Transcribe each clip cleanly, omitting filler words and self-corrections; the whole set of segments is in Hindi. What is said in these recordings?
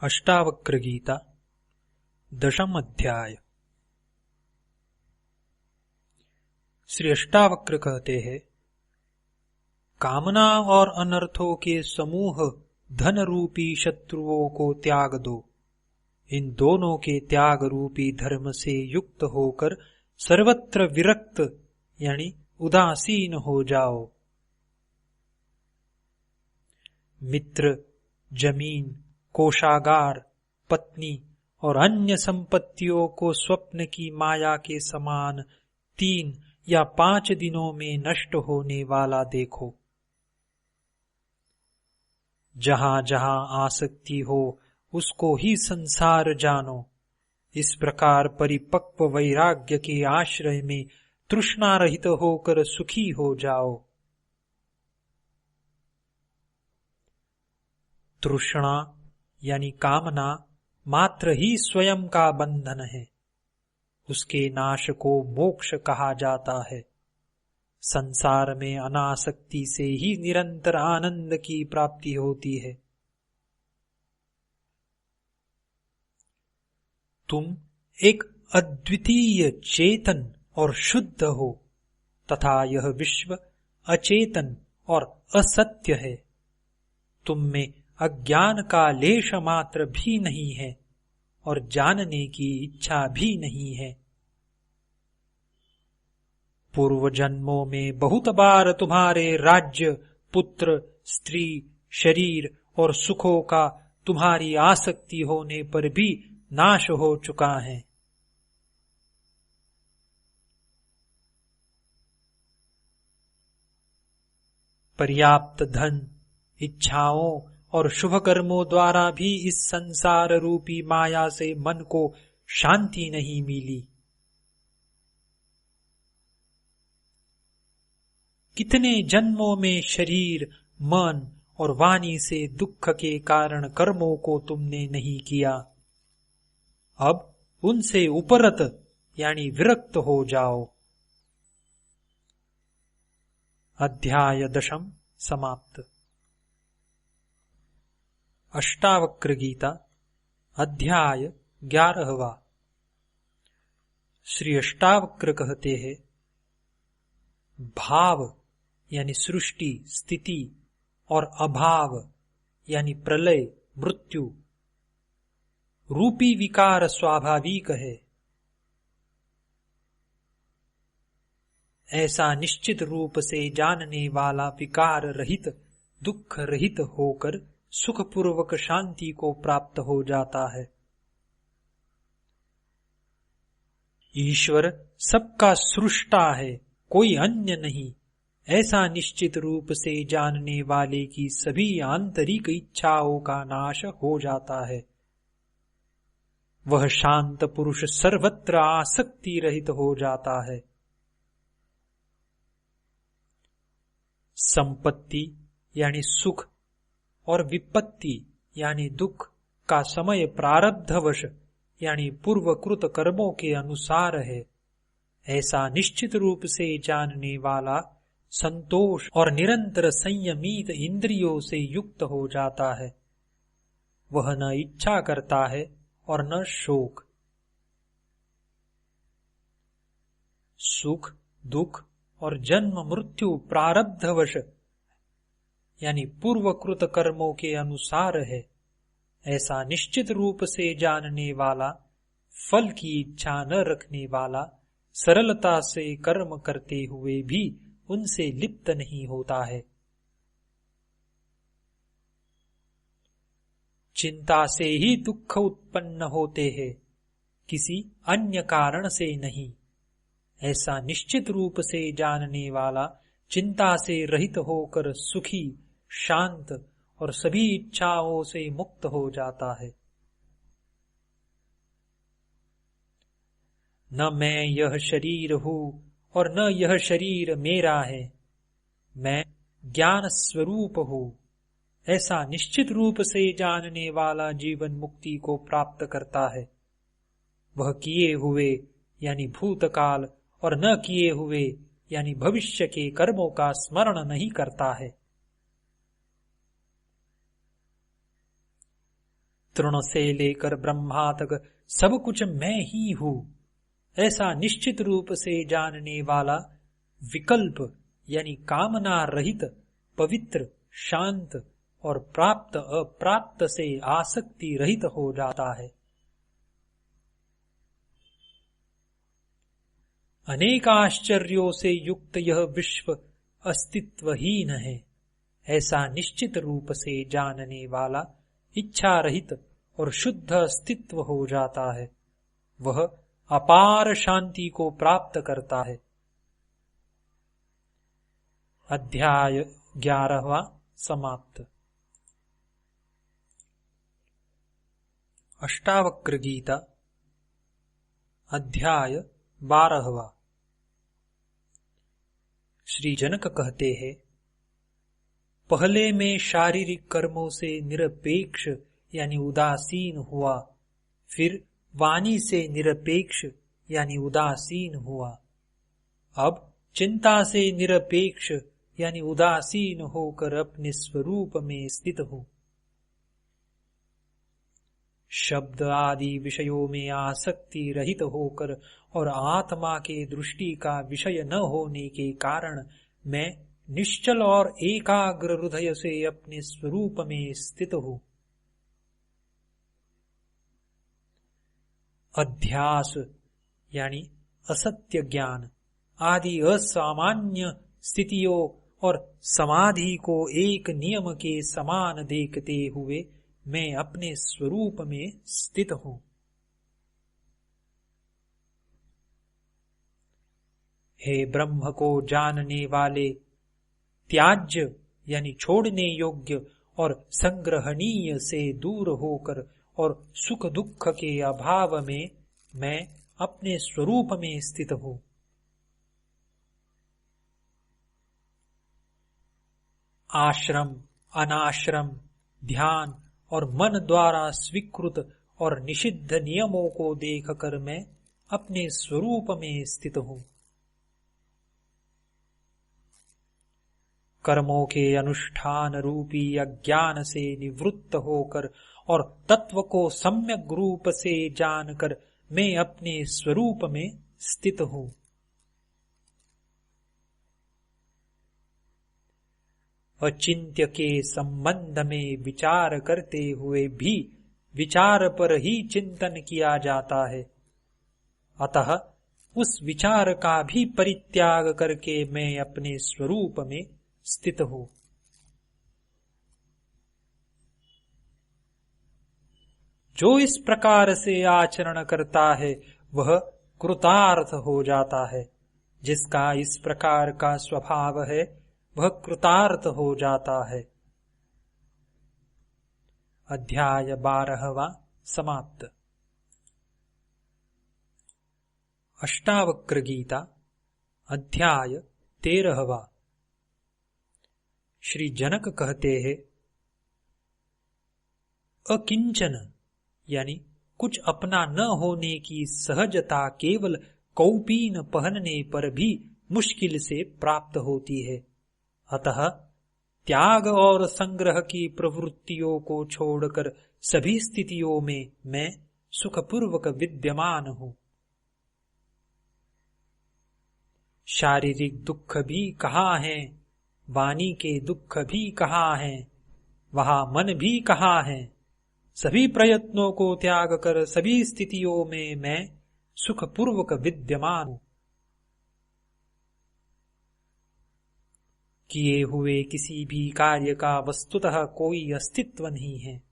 अष्टावक्र गीता दशम अध्याय। श्री अष्टावक्र कहते हैं, कामना और अनर्थों के समूह धन रूपी शत्रुओं को त्याग दो। इन दोनों के त्याग रूपी धर्म से युक्त होकर सर्वत्र विरक्त यानी उदासीन हो जाओ। मित्र, जमीन, कोषागार, पत्नी और अन्य संपत्तियों को स्वप्न की माया के समान 3 या 5 दिनों में नष्ट होने वाला देखो। जहां जहां आसक्ति हो उसको ही संसार जानो। इस प्रकार परिपक्व वैराग्य के आश्रय में तृष्णा रहित होकर सुखी हो जाओ। तृष्णा यानी कामना मात्र ही स्वयं का बंधन है। उसके नाश को मोक्ष कहा जाता है। संसार में अनासक्ति से ही निरंतर आनंद की प्राप्ति होती है। तुम एक अद्वितीय चेतन और शुद्ध हो तथा यह विश्व अचेतन और असत्य है। तुम में अज्ञान का लेश मात्र भी नहीं है और जानने की इच्छा भी नहीं है। पूर्व जन्मों में बहुत बार तुम्हारे राज्य, पुत्र, स्त्री, शरीर और सुखों का तुम्हारी आसक्ति होने पर भी नाश हो चुका है। पर्याप्त धन, इच्छाओं और शुभ कर्मों द्वारा भी इस संसार रूपी माया से मन को शांति नहीं मिली। कितने जन्मों में शरीर, मन और वाणी से दुख के कारण कर्मों को तुमने नहीं किया। अब उनसे उपरत यानी विरक्त हो जाओ। अध्याय दशम समाप्त। अष्टावक्र गीता अध्याय 11वां। श्री अष्टावक्र कहते हैं, भाव यानी सृष्टि, स्थिति और अभाव यानी प्रलय, मृत्यु रूपी विकार स्वाभाविक है। ऐसा निश्चित रूप से जानने वाला विकार रहित, दुख रहित होकर सुखपूर्वक शांति को प्राप्त हो जाता है। ईश्वर सबका सृष्टा है, कोई अन्य नहीं। ऐसा निश्चित रूप से जानने वाले की सभी आंतरिक इच्छाओं का नाश हो जाता है। वह शांत पुरुष सर्वत्र आसक्ति रहित हो जाता है। संपत्ति यानी सुख और विपत्ति यानी दुख का समय प्रारब्धवश यानी पूर्वकृत कर्मों के अनुसार है। ऐसा निश्चित रूप से जानने वाला संतोष और निरंतर संयमित इंद्रियों से युक्त हो जाता है। वह न इच्छा करता है और न शोक। सुख, दुख और जन्म मृत्यु प्रारब्धवश यानी पूर्वकृत कर्मों के अनुसार है। ऐसा निश्चित रूप से जानने वाला, फल की इच्छा न रखने वाला, सरलता से कर्म करते हुए भी उनसे लिप्त नहीं होता है। चिंता से ही दुख उत्पन्न होते हैं, किसी अन्य कारण से नहीं। ऐसा निश्चित रूप से जानने वाला चिंता से रहित होकर सुखी, शांत और सभी इच्छाओं से मुक्त हो जाता है। न मैं यह शरीर हूं और न यह शरीर मेरा है, मैं ज्ञान स्वरूप हूं। ऐसा निश्चित रूप से जानने वाला जीवन मुक्ति को प्राप्त करता है। वह किए हुए यानी भूतकाल और न किए हुए यानी भविष्य के कर्मों का स्मरण नहीं करता है। तृण से लेकर ब्रह्मा तक सब कुछ मैं ही हूं, ऐसा निश्चित रूप से जानने वाला विकल्प यानी कामना रहित, पवित्र, शांत और प्राप्त अप्राप्त से आसक्ति रहित हो जाता है। अनेक आश्चर्यों से युक्त यह विश्व अस्तित्वहीन है, ऐसा निश्चित रूप से जानने वाला इच्छा रहित और शुद्ध अस्तित्व हो जाता है। वह अपार शांति को प्राप्त करता है। अध्याय 11वां समाप्त। अष्टावक्र गीता अध्याय 12वां। श्री जनक कहते हैं, पहले मैं शारीरिक कर्मों से निरपेक्ष यानी उदासीन हुआ, फिर वाणी से निरपेक्ष यानी उदासीन हुआ, अब चिंता से निरपेक्ष यानी उदासीन होकर अपने स्वरूप में स्थित हूं। शब्द आदि विषयों में आसक्ति रहित होकर और आत्मा के दृष्टि का विषय न होने के कारण मैं निश्चल और एकाग्र हृदय से अपने स्वरूप में स्थित हूं। अध्यास यानी असत्य ज्ञान आदि असामान्य स्थितियों और समाधि को एक नियम के समान देखते हुए मैं अपने स्वरूप में स्थित हूं। हे ब्रह्म को जानने वाले, त्याज्य यानी छोड़ने योग्य और संग्रहणीय से दूर होकर और सुख दुख के अभाव में मैं अपने स्वरूप में स्थित हूं। आश्रम, अनाश्रम, ध्यान और मन द्वारा स्वीकृत और निषिद्ध नियमों को देखकर मैं अपने स्वरूप में स्थित हूं। कर्मों के अनुष्ठान रूपी अज्ञान से निवृत्त होकर और तत्व को सम्यक रूप से जानकर मैं अपने स्वरूप में स्थित हूं। अचिंत्य के संबंध में विचार करते हुए भी विचार पर ही चिंतन किया जाता है, अतः उस विचार का भी परित्याग करके मैं अपने स्वरूप में स्थित हूं। जो इस प्रकार से आचरण करता है वह कृतार्थ हो जाता है। जिसका इस प्रकार का स्वभाव है वह कृतार्थ हो जाता है। अध्याय 12वां समाप्त। अष्टावक्र गीता अध्याय 13वां। श्री जनक कहते हैं, अकिंचन यानी कुछ अपना न होने की सहजता केवल कौपीन पहनने पर भी मुश्किल से प्राप्त होती है। अतः त्याग और संग्रह की प्रवृत्तियों को छोड़कर सभी स्थितियों में मैं सुखपूर्वक विद्यमान हूं। शारीरिक दुख भी कहाँ है, वाणी के दुख भी कहाँ है, वहां मन भी कहाँ है। सभी प्रयत्नों को त्याग कर सभी स्थितियों में मैं सुखपूर्वक विद्यमान हूं। किए हुए किसी भी कार्य का वस्तुतः कोई अस्तित्व नहीं है।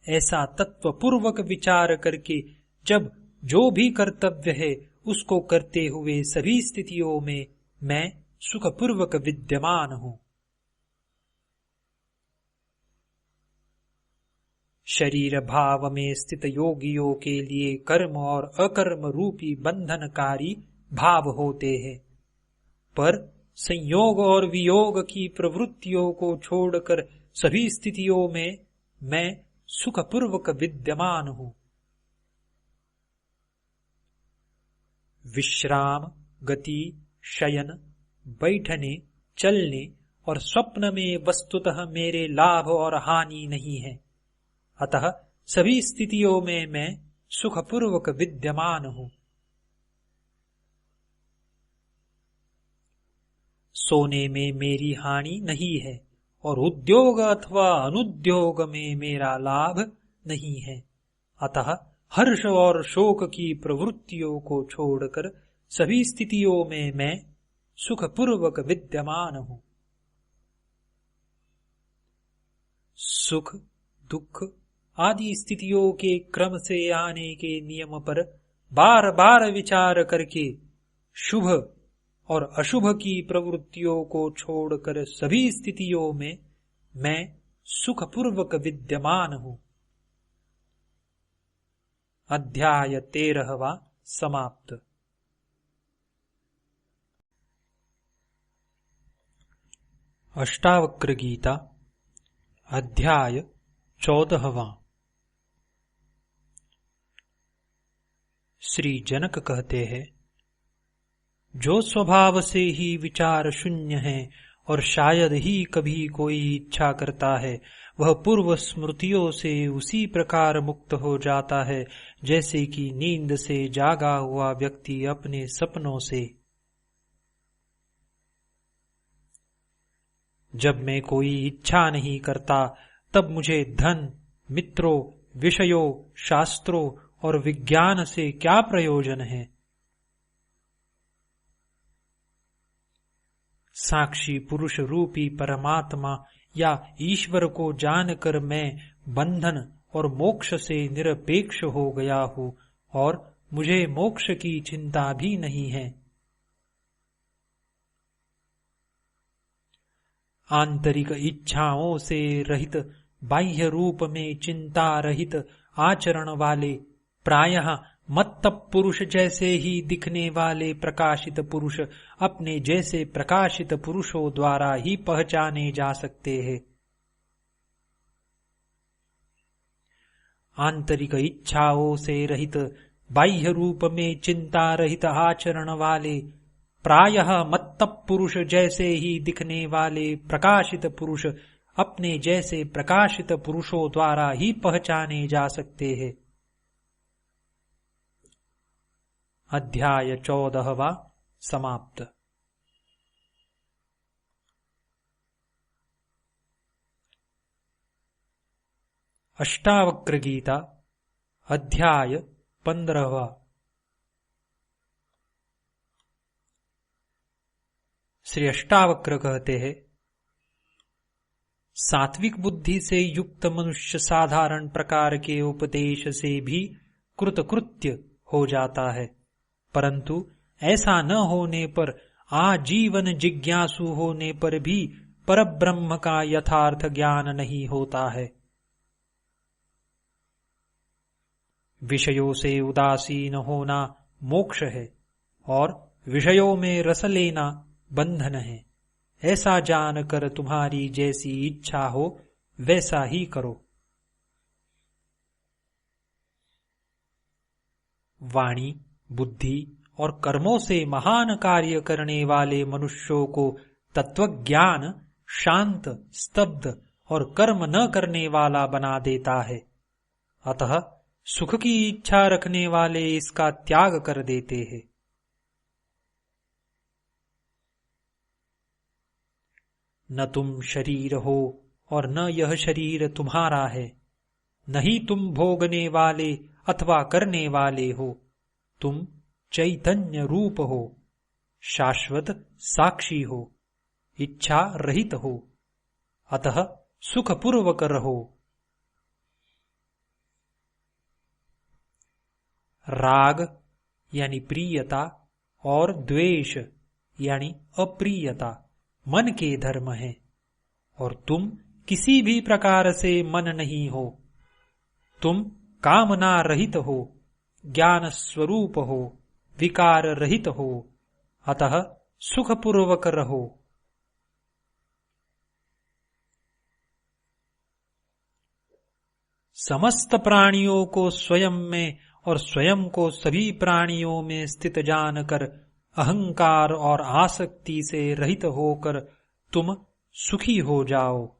ऐसा तत्वपूर्वक विचार करके जब जो भी कर्तव्य है उसको करते हुए सभी स्थितियों में मैं सुखपूर्वक विद्यमान हूं। शरीर भाव में स्थित योगियों के लिए कर्म और अकर्म रूपी बंधनकारी भाव होते हैं, पर संयोग और वियोग की प्रवृत्तियों को छोड़कर सभी स्थितियों में मैं सुखपूर्वक विद्यमान हूं। विश्राम, गति, शयन, बैठने, चलने और स्वप्न में वस्तुतः मेरे लाभ और हानि नहीं है। अतः सभी स्थितियों में मैं सुखपूर्वक विद्यमान हूं। सोने में मेरी हानि नहीं है और उद्योग अथवा अनुद्योग में मेरा लाभ नहीं है। अतः हर्ष और शोक की प्रवृत्तियों को छोड़कर सभी स्थितियों में मैं सुखपूर्वक विद्यमान हूं। सुख, दुख आदि स्थितियों के क्रम से आने के नियम पर बार बार विचार करके शुभ और अशुभ की प्रवृत्तियों को छोड़कर सभी स्थितियों में मैं सुखपूर्वक विद्यमान हूं। अध्याय 13वां समाप्त। अष्टावक्र गीता अध्याय 14वां। श्री जनक कहते हैं, जो स्वभाव से ही विचार शून्य है और शायद ही कभी कोई इच्छा करता है, वह पूर्व स्मृतियों से उसी प्रकार मुक्त हो जाता है जैसे कि नींद से जागा हुआ व्यक्ति अपने सपनों से। जब मैं कोई इच्छा नहीं करता, तब मुझे धन, मित्रों, विषयों, शास्त्रों और विज्ञान से क्या प्रयोजन है। साक्षी पुरुष रूपी परमात्मा या ईश्वर को जानकर मैं बंधन और मोक्ष से निरपेक्ष हो गया हूँ और मुझे मोक्ष की चिंता भी नहीं है। आंतरिक इच्छाओं से रहित, बाह्य रूप में चिंता रहित आचरण वाले, प्रायः मत्त पुरुष जैसे ही दिखने वाले प्रकाशित पुरुष अपने जैसे प्रकाशित पुरुषों द्वारा ही पहचाने जा सकते हैं। आंतरिक इच्छाओं से रहित, बाह्य रूप में चिंता रहित आचरण वाले, प्रायः मत्त पुरुष जैसे ही दिखने वाले प्रकाशित पुरुष अपने जैसे प्रकाशित पुरुषों द्वारा ही पहचाने जा सकते हैं। अध्याय 14वां समाप्त। अष्टावक्र गीता अध्याय 15वां। श्री अष्टावक्र कहते हैं, सात्विक बुद्धि से युक्त मनुष्य साधारण प्रकार के उपदेश से भी कृतकृत्य हो जाता है, परंतु ऐसा न होने पर, आजीवन जिज्ञासु होने पर भी परब्रह्म का यथार्थ ज्ञान नहीं होता है। विषयों से उदासीन होना मोक्ष है और विषयों में रस लेना बंधन है। ऐसा जानकर तुम्हारी जैसी इच्छा हो वैसा ही करो। वाणी, बुद्धि और कर्मों से महान कार्य करने वाले मनुष्यों को तत्वज्ञान शांत, स्तब्ध और कर्म न करने वाला बना देता है। अतः सुख की इच्छा रखने वाले इसका त्याग कर देते हैं। न तुम शरीर हो और न यह शरीर तुम्हारा है, न ही तुम भोगने वाले अथवा करने वाले हो। तुम चैतन्य रूप हो, शाश्वत साक्षी हो, इच्छा रहित हो, अतः सुखपूर्वक रहो। राग यानी प्रियता और द्वेष यानी अप्रियता मन के धर्म है और तुम किसी भी प्रकार से मन नहीं हो। तुम कामना रहित हो, ज्ञान स्वरूप हो, विकार रहित हो, अतः सुखपूर्वक रहो। समस्त प्राणियों को स्वयं में और स्वयं को सभी प्राणियों में स्थित जानकर अहंकार और आसक्ति से रहित होकर तुम सुखी हो जाओ।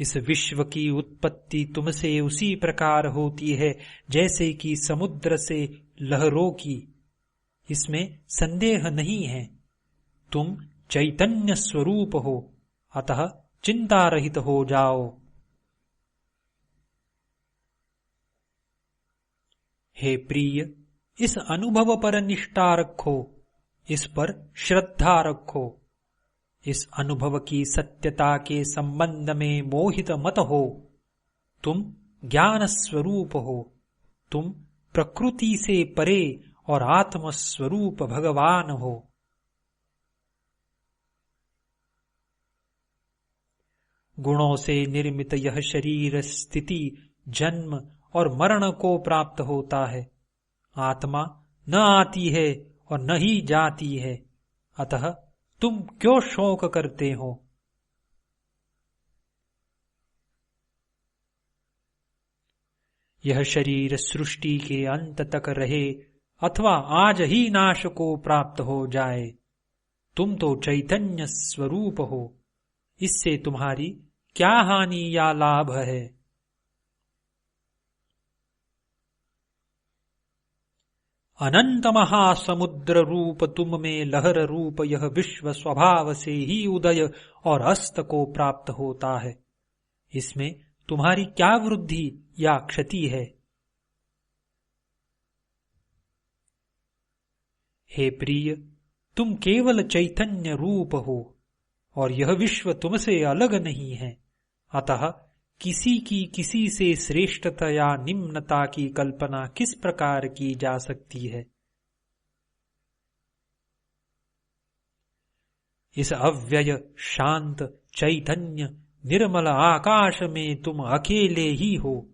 इस विश्व की उत्पत्ति तुमसे उसी प्रकार होती है जैसे कि समुद्र से लहरों की, इसमें संदेह नहीं है। तुम चैतन्य स्वरूप हो, अतः चिंता रहित हो जाओ। हे प्रिय, इस अनुभव पर निष्ठा रखो, इस पर श्रद्धा रखो। इस अनुभव की सत्यता के संबंध में मोहित मत हो। तुम ज्ञान स्वरूप हो, तुम प्रकृति से परे और आत्म स्वरूप भगवान हो। गुणों से निर्मित यह शरीर स्थिति, जन्म और मरण को प्राप्त होता है। आत्मा न आती है और न ही जाती है, अतः तुम क्यों शोक करते हो? यह शरीर सृष्टि के अंत तक रहे अथवा आज ही नाश को प्राप्त हो जाए, तुम तो चैतन्य स्वरूप हो। इससे तुम्हारी क्या हानि या लाभ है? अनंत महासमुद्र रूप तुम में लहर रूप यह विश्व स्वभाव से ही उदय और अस्त को प्राप्त होता है। इसमें तुम्हारी क्या वृद्धि या क्षति है? हे प्रिय, तुम केवल चैतन्य रूप हो और यह विश्व तुमसे अलग नहीं है, अतः किसी की किसी से श्रेष्ठता या निम्नता की कल्पना किस प्रकार की जा सकती है? इस अव्यय शांत चैतन्य निर्मल आकाश में तुम अकेले ही हो,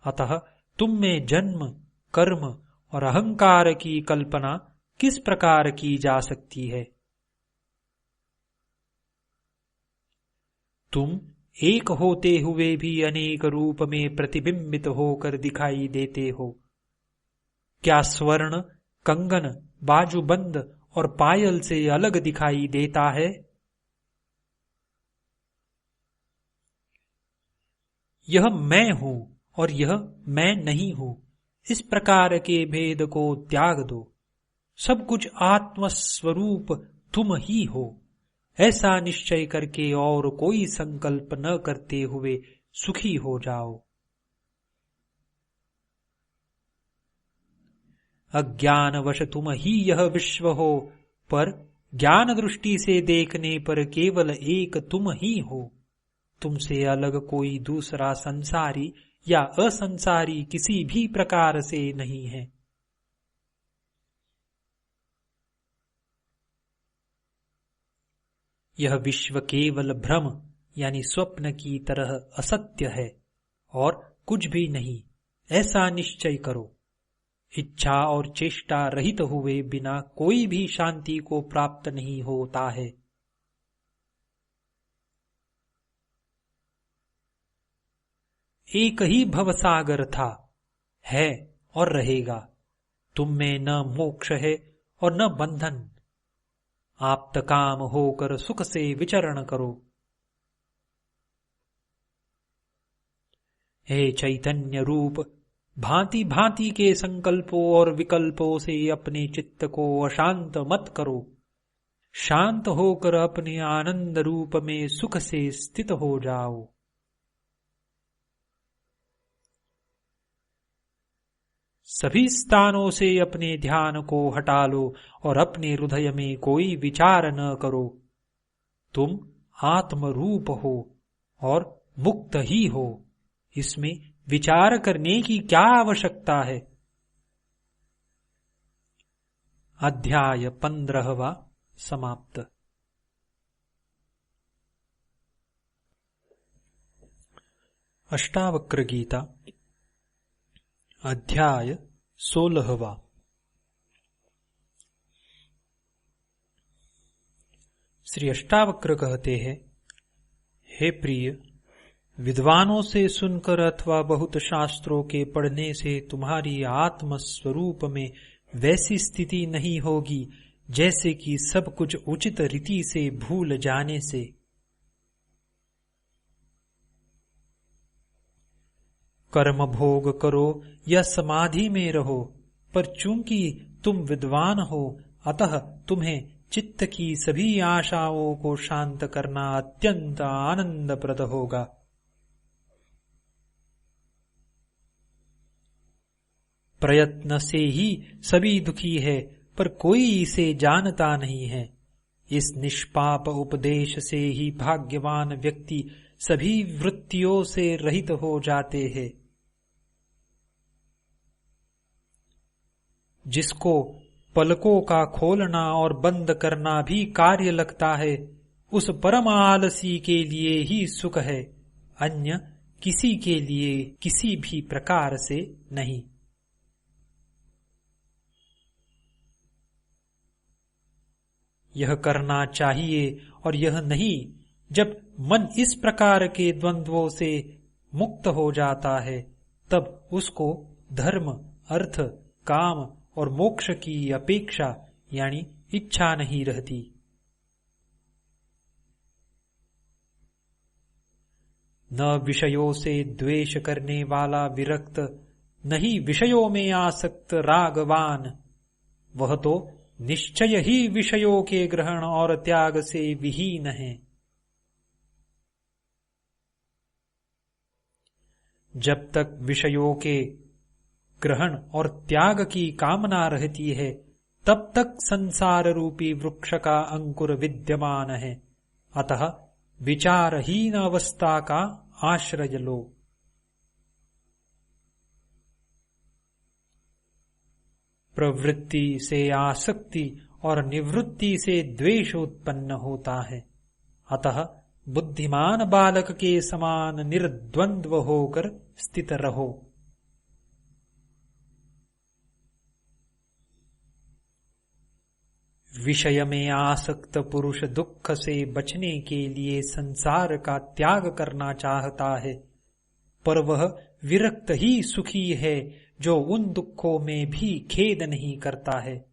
अतः तुम में जन्म, कर्म और अहंकार की कल्पना किस प्रकार की जा सकती है? तुम एक होते हुए भी अनेक रूप में प्रतिबिंबित होकर दिखाई देते हो। क्या स्वर्ण, कंगन, बाजूबंद और पायल से अलग दिखाई देता है? यह मैं हूं और यह मैं नहीं हूं, इस प्रकार के भेद को त्याग दो। सब कुछ आत्मस्वरूप तुम ही हो, ऐसा निश्चय करके और कोई संकल्प न करते हुए सुखी हो जाओ। अज्ञानवश तुम ही यह विश्व हो, पर ज्ञान दृष्टि से देखने पर केवल एक तुम ही हो। तुमसे अलग कोई दूसरा संसारी या असंसारी किसी भी प्रकार से नहीं है। यह विश्व केवल भ्रम यानी स्वप्न की तरह असत्य है और कुछ भी नहीं, ऐसा निश्चय करो। इच्छा और चेष्टा रहित हुए बिना कोई भी शांति को प्राप्त नहीं होता है। एक ही भवसागर था, है और रहेगा। तुम में न मोक्ष है और न बंधन। आप्तकाम होकर सुख से विचरण करो। हे चैतन्य रूप, भांति भांति के संकल्पों और विकल्पों से अपने चित्त को अशांत मत करो। शांत होकर अपने आनंद रूप में सुख से स्थित हो जाओ। सभी स्थानों से अपने ध्यान को हटा लो और अपने हृदय में कोई विचार न करो। तुम आत्मरूप हो और मुक्त ही हो, इसमें विचार करने की क्या आवश्यकता है? अध्याय 15वां समाप्त। अष्टावक्र गीता अध्याय 16वां। श्री अष्टावक्र कहते हैं, हे प्रिय, विद्वानों से सुनकर अथवा बहुत शास्त्रों के पढ़ने से तुम्हारी आत्म स्वरूप में वैसी स्थिति नहीं होगी जैसे कि सब कुछ उचित रीति से भूल जाने से। कर्म भोग करो या समाधि में रहो, पर चूंकि तुम विद्वान हो, अतः तुम्हें चित्त की सभी आशाओं को शांत करना अत्यंत आनंदप्रद होगा। प्रयत्न से ही सभी दुखी है, पर कोई इसे जानता नहीं है। इस निष्पाप उपदेश से ही भाग्यवान व्यक्ति सभी वृत्तियों से रहित हो जाते हैं। जिसको पलकों का खोलना और बंद करना भी कार्य लगता है, उस परम आलसी के लिए ही सुख है, अन्य किसी के लिए किसी भी प्रकार से नहीं। यह करना चाहिए और यह नहीं। जब मन इस प्रकार के द्वंद्वों से मुक्त हो जाता है, तब उसको धर्म, अर्थ, काम और मोक्ष की अपेक्षा यानी इच्छा नहीं रहती। न विषयों से द्वेष करने वाला विरक्त, नहीं विषयों में आसक्त रागवान, वह तो निश्चय ही विषयों के ग्रहण और त्याग से विहीन है। जब तक विषयों के ग्रहण और त्याग की कामना रहती है, तब तक संसार रूपी वृक्ष का अंकुर विद्यमान है। अतः विचारहीन अवस्था का आश्रय लो। प्रवृत्ति से आसक्ति और निवृत्ति से द्वेष उत्पन्न होता है। अतः बुद्धिमान बालक के समान निर्द्वंद्व होकर स्थित रहो। विषय में आसक्त पुरुष दुख से बचने के लिए संसार का त्याग करना चाहता है, पर वह विरक्त ही सुखी है जो उन दुखों में भी खेद नहीं करता है।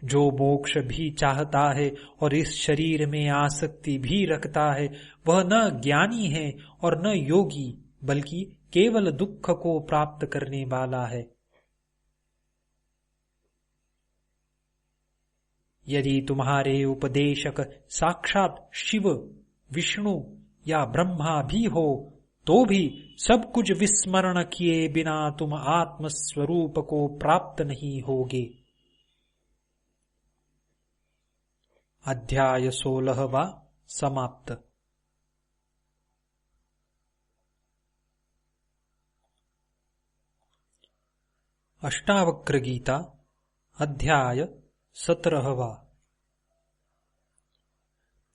जो मोक्ष भी चाहता है और इस शरीर में आसक्ति भी रखता है, वह न ज्ञानी है और न योगी, बल्कि केवल दुख को प्राप्त करने वाला है। यदि तुम्हारे उपदेशक साक्षात शिव, विष्णु या ब्रह्मा भी हो, तो भी सब कुछ विस्मरण किए बिना तुम आत्म स्वरूप को प्राप्त नहीं होगे। अध्याय 16वां समाप्त। अष्टावक्र गीता अध्याय 17वां।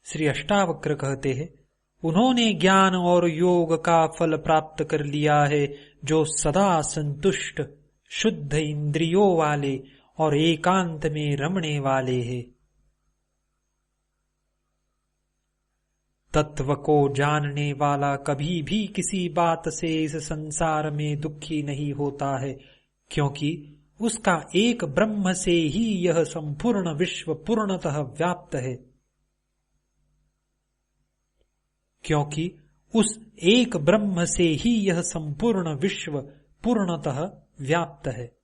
श्री अष्टावक्र कहते हैं, उन्होंने ज्ञान और योग का फल प्राप्त कर लिया है, जो सदा संतुष्ट, शुद्ध इंद्रियों वाले और एकांत में रमने वाले हैं। तत्व को जानने वाला कभी भी किसी बात से इस संसार में दुखी नहीं होता है, क्योंकि उसका एक ब्रह्म से ही यह संपूर्ण विश्व पूर्णतः व्याप्त है। क्योंकि उस एक ब्रह्म से ही यह संपूर्ण विश्व पूर्णतः व्याप्त है।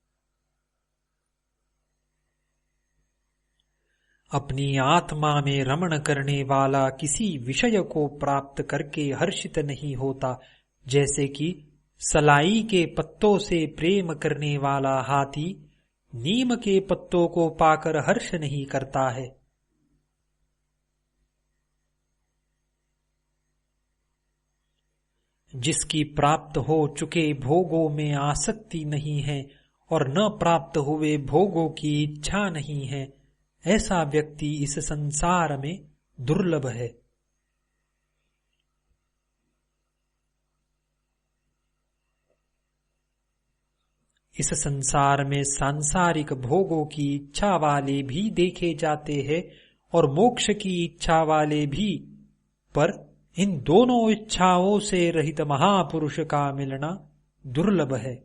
अपनी आत्मा में रमण करने वाला किसी विषय को प्राप्त करके हर्षित नहीं होता, जैसे कि सलाई के पत्तों से प्रेम करने वाला हाथी नीम के पत्तों को पाकर हर्ष नहीं करता है। जिसकी प्राप्त हो चुके भोगों में आसक्ति नहीं है और न प्राप्त हुए भोगों की इच्छा नहीं है, ऐसा व्यक्ति इस संसार में दुर्लभ है। इस संसार में सांसारिक भोगों की इच्छा वाले भी देखे जाते हैं और मोक्ष की इच्छा वाले भी, पर इन दोनों इच्छाओं से रहित महापुरुष का मिलना दुर्लभ है।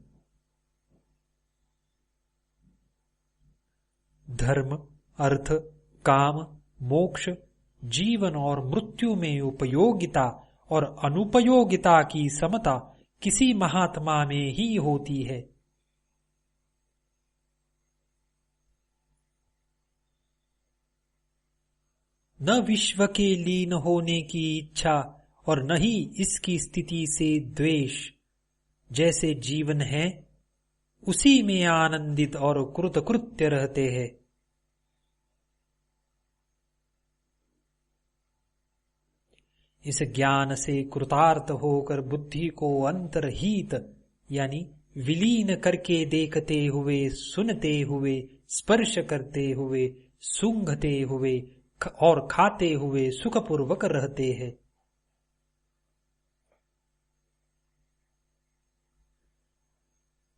धर्म, अर्थ, काम, मोक्ष जीवन और मृत्यु में उपयोगिता और अनुपयोगिता की समता किसी महात्मा में ही होती है। न विश्व के लीन होने की इच्छा और न ही इसकी स्थिति से द्वेष। जैसे जीवन है उसी में आनंदित और कृतकृत्य रहते हैं। इस ज्ञान से कृतार्थ होकर बुद्धि को अंतर्हित यानी विलीन करके देखते हुए, सुनते हुए, स्पर्श करते हुए, सूंघते हुए और खाते हुए सुखपूर्वक रहते हैं।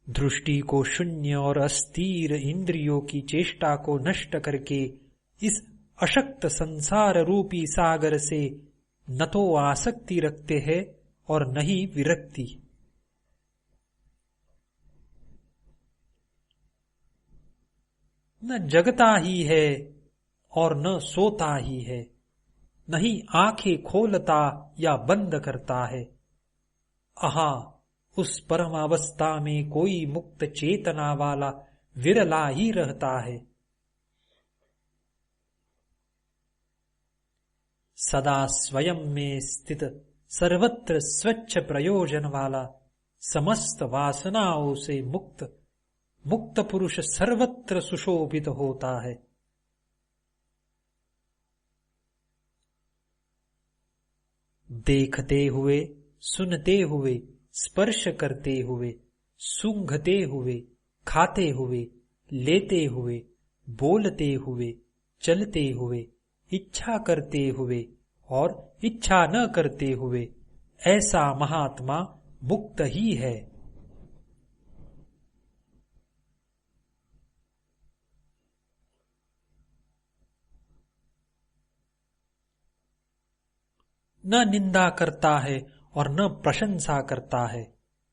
दृष्टि को शून्य और अस्थिर इंद्रियों की चेष्टा को नष्ट करके इस अशक्त संसार रूपी सागर से न तो आसक्ति रखते हैं और न ही विरक्ति। न जगता ही है और न सोता ही है, न ही आंखें खोलता या बंद करता है। आहा, उस परम अवस्था में कोई मुक्त चेतना वाला विरला ही रहता है। सदा स्वयं में स्थित, सर्वत्र स्वच्छ प्रयोजन वाला, समस्त वासनाओं से मुक्त पुरुष सर्वत्र सुशोभित होता है। देखते हुए, सुनते हुए, स्पर्श करते हुए, सूंघते हुए, खाते हुए, लेते हुए, बोलते हुए, चलते हुए, इच्छा करते हुए और इच्छा न करते हुए, ऐसा महात्मा मुक्त ही है। न निंदा करता है और न प्रशंसा करता है,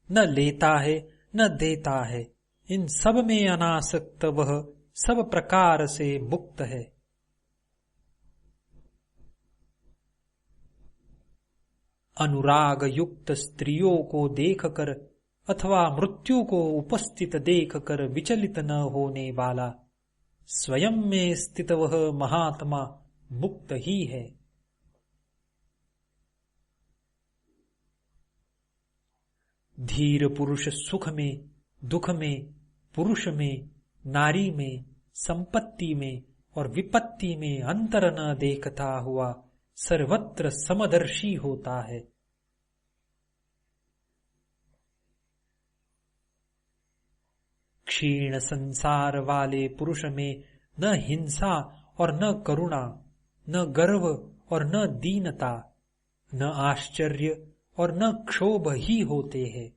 न लेता है न देता है। इन सब में अनासक्त वह सब प्रकार से मुक्त है। अनुराग युक्त स्त्रियों को देखकर अथवा मृत्यु को उपस्थित देखकर विचलित न होने वाला, स्वयं में स्थित वह महात्मा मुक्त ही है। धीर पुरुष सुख में, दुख में, पुरुष में, नारी में, संपत्ति में और विपत्ति में अंतर न देखता हुआ सर्वत्र समदर्शी होता है। क्षीण संसार वाले पुरुष में न हिंसा और न करुणा, न गर्व और न दीनता, न आश्चर्य और न क्षोभ ही होते हैं।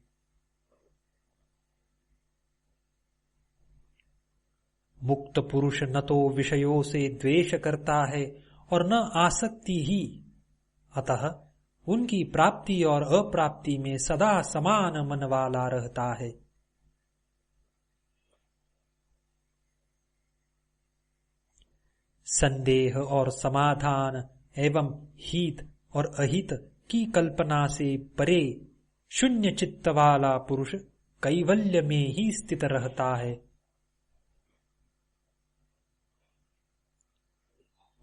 मुक्त पुरुष न तो विषयों से द्वेष करता है और न आसक्ति ही, अतः उनकी प्राप्ति और अप्राप्ति में सदा समान मन वाला रहता है। संदेह और समाधान एवं हित और अहित की कल्पना से परे शून्य चित्त वाला पुरुष कैवल्य में ही स्थित रहता है।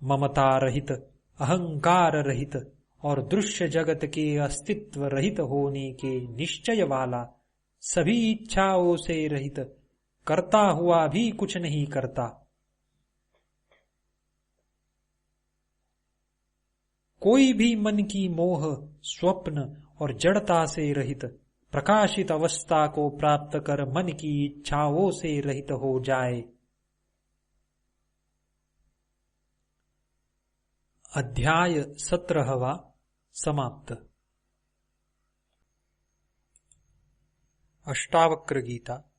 ममता रहित, अहंकार रहित और दृश्य जगत के अस्तित्व रहित होने के निश्चय वाला, सभी इच्छाओं से रहित, करता हुआ भी कुछ नहीं करता। कोई भी मन की मोह, स्वप्न और जड़ता से रहित प्रकाशित अवस्था को प्राप्त कर मन की इच्छाओं से रहित हो जाए। अध्याय 17वां समाप्त। अष्टावक्र गीता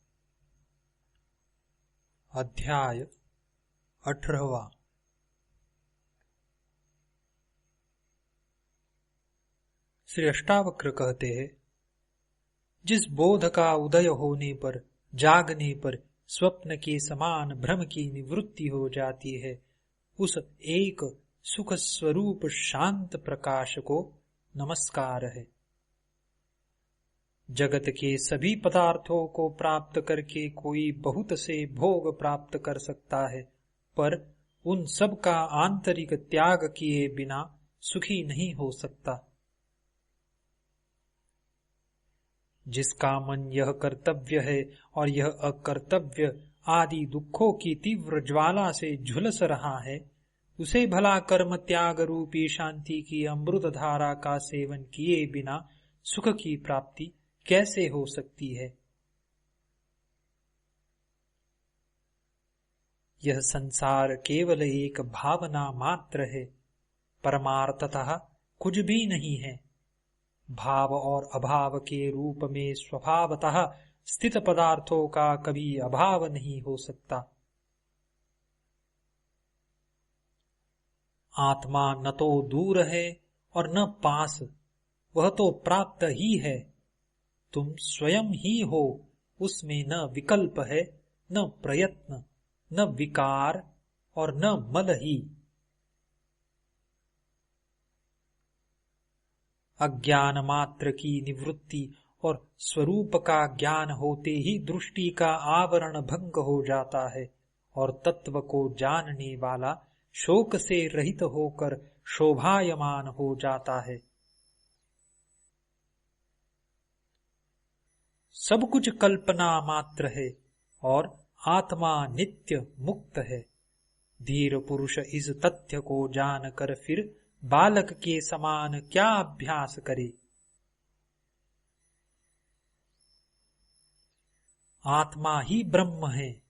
अध्याय 18वां। श्री अष्टावक्र कहते हैं, जिस बोध का उदय होने पर, जागने पर स्वप्न के समान भ्रम की निवृत्ति हो जाती है, उस एक सुख स्वरूप शांत प्रकाश को नमस्कार है। जगत के सभी पदार्थों को प्राप्त करके कोई बहुत से भोग प्राप्त कर सकता है, पर उन सब का आंतरिक त्याग किए बिना सुखी नहीं हो सकता। जिसका मन यह कर्तव्य है और यह अकर्तव्य आदि दुखों की तीव्र ज्वाला से झुलस रहा है, उसे भला कर्म त्याग रूपी शांति की अमृत धारा का सेवन किए बिना सुख की प्राप्ति कैसे हो सकती है। यह संसार केवल एक भावना मात्र है, परमार्थतः कुछ भी नहीं है। भाव और अभाव के रूप में स्वभावतः स्थित पदार्थों का कभी अभाव नहीं हो सकता। आत्मा न तो दूर है और न पास, वह तो प्राप्त ही है। तुम स्वयं ही हो, उसमें न विकल्प है, न प्रयत्न, न विकार और न मल ही। अज्ञान मात्र की निवृत्ति और स्वरूप का ज्ञान होते ही दृष्टि का आवरण भंग हो जाता है और तत्व को जानने वाला शोक से रहित होकर शोभायमान हो जाता है। सब कुछ कल्पना मात्र है और आत्मा नित्य मुक्त है। धीर पुरुष इस तथ्य को जानकर फिर बालक के समान क्या अभ्यास करे। आत्मा ही ब्रह्म है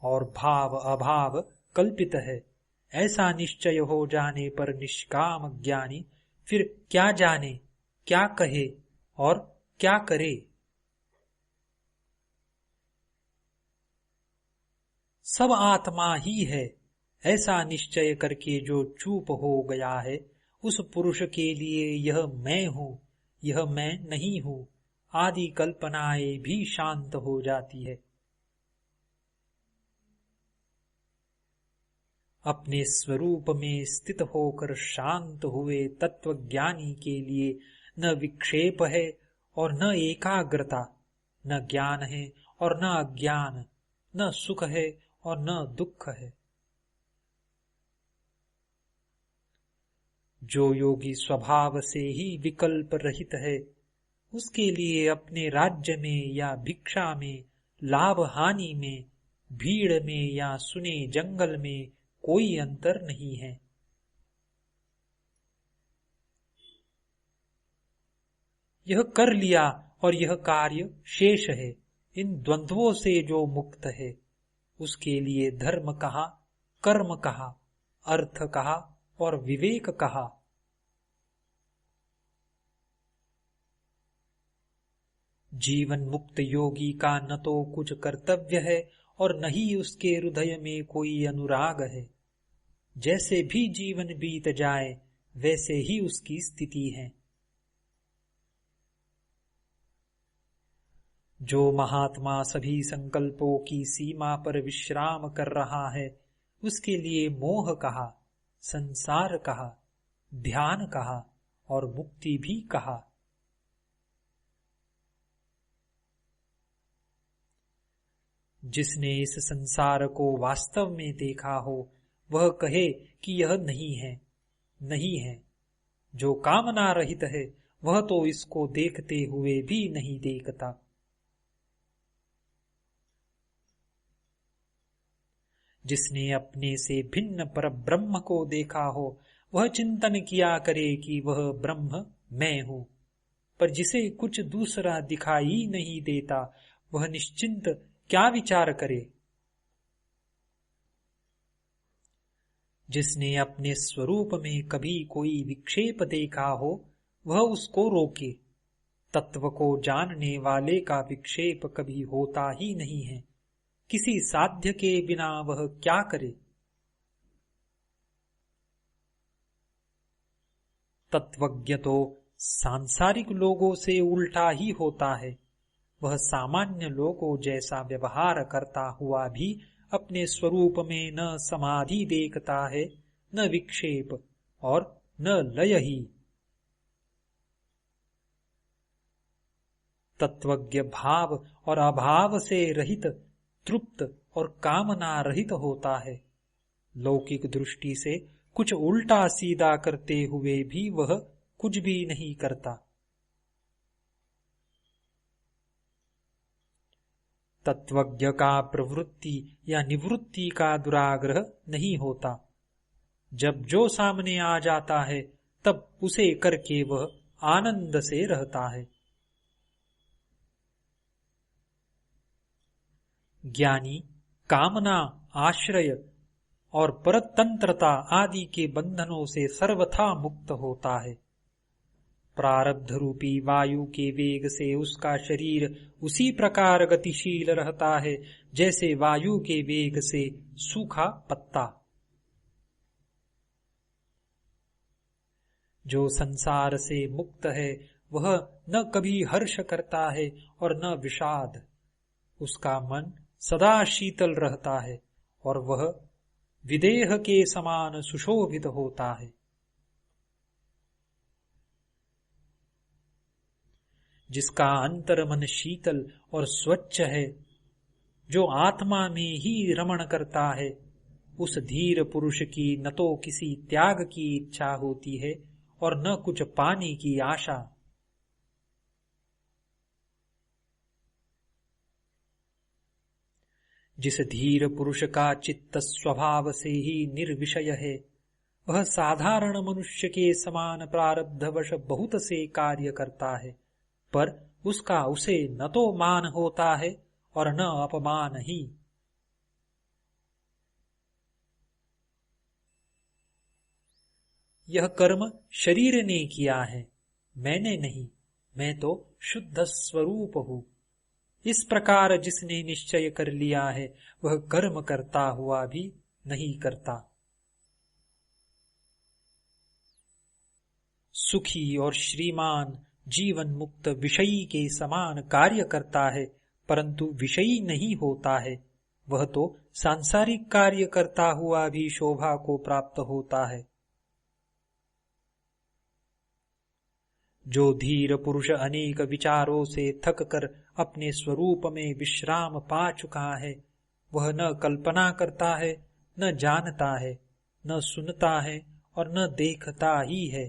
और भाव अभाव कल्पित है, ऐसा निश्चय हो जाने पर निष्काम ज्ञानी फिर क्या जाने, क्या कहे और क्या करे। सब आत्मा ही है, ऐसा निश्चय करके जो चूप हो गया है, उस पुरुष के लिए यह मैं हूं, यह मैं नहीं हूं आदि कल्पनाएं भी शांत हो जाती है। अपने स्वरूप में स्थित होकर शांत हुए तत्वज्ञानी के लिए न विक्षेप है और न एकाग्रता, न ज्ञान है और न अज्ञान, न सुख है और न दुख है। जो योगी स्वभाव से ही विकल्प रहित है, उसके लिए अपने राज्य में या भिक्षा में, लाभ हानि में, भीड़ में या सुने जंगल में कोई अंतर नहीं है। यह कर लिया और यह कार्य शेष है, इन द्वंद्वों से जो मुक्त है, उसके लिए धर्म कहा, कर्म कहा, अर्थ कहा और विवेक कहा। जीवन मुक्त योगी का न तो कुछ कर्तव्य है और न ही उसके हृदय में कोई अनुराग है। जैसे भी जीवन बीत जाए वैसे ही उसकी स्थिति है। जो महात्मा सभी संकल्पों की सीमा पर विश्राम कर रहा है, उसके लिए मोह कहा, संसार कहा, ध्यान कहा और मुक्ति भी कहा। जिसने इस संसार को वास्तव में देखा हो, वह कहे कि यह नहीं है, नहीं है। जो कामना रहित है, वह तो इसको देखते हुए भी नहीं देखता। जिसने अपने से भिन्न पर ब्रह्म को देखा हो, वह चिंतन किया करे कि वह ब्रह्म मैं हूं। पर जिसे कुछ दूसरा दिखाई नहीं देता, वह निश्चिंत क्या विचार करे। जिसने अपने स्वरूप में कभी कोई विक्षेप देखा हो, वह उसको रोके। तत्व को जानने वाले का विक्षेप कभी होता ही नहीं है। किसी साध्य के बिना वह क्या करे। तत्वज्ञ तो सांसारिक लोगों से उल्टा ही होता है। वह सामान्य लोगों जैसा व्यवहार करता हुआ भी अपने स्वरूप में न समाधि देखता है, न विक्षेप, और न लय ही। तत्वज्ञ भाव और अभाव से रहित, तृप्त और कामना रहित होता है। लौकिक दृष्टि से कुछ उल्टा सीधा करते हुए भी वह कुछ भी नहीं करता। तत्वज्ञ का प्रवृत्ति या निवृत्ति का दुराग्रह नहीं होता। जब जो सामने आ जाता है तब उसे करके वह आनंद से रहता है। ज्ञानी कामना, आश्रय और परतंत्रता आदि के बंधनों से सर्वथा मुक्त होता है। प्रारब्ध रूपी वायु के वेग से उसका शरीर उसी प्रकार गतिशील रहता है जैसे वायु के वेग से सूखा पत्ता। जो संसार से मुक्त है वह न कभी हर्ष करता है और न विषाद। उसका मन सदा शीतल रहता है और वह विदेह के समान सुशोभित होता है। जिसका अंतर मन शीतल और स्वच्छ है, जो आत्मा में ही रमण करता है, उस धीर पुरुष की न तो किसी त्याग की इच्छा होती है और न कुछ पाने की आशा। जिस धीर पुरुष का चित्त स्वभाव से ही निर्विषय है, वह साधारण मनुष्य के समान प्रारब्धवश बहुत से कार्य करता है, पर उसका उसे न तो मान होता है और न अपमान ही। यह कर्म शरीर ने किया है, मैंने नहीं, मैं तो शुद्ध स्वरूप हूं। इस प्रकार जिसने निश्चय कर लिया है वह कर्म करता हुआ भी नहीं करता। सुखी और श्रीमान जीवन मुक्त विषयी के समान कार्य करता है, परंतु विषयी नहीं होता है। वह तो सांसारिक कार्य करता हुआ भी शोभा को प्राप्त होता है। जो धीर पुरुष अनेक विचारों से थक कर अपने स्वरूप में विश्राम पा चुका है, वह न कल्पना करता है, न जानता है, न सुनता है और न देखता ही है।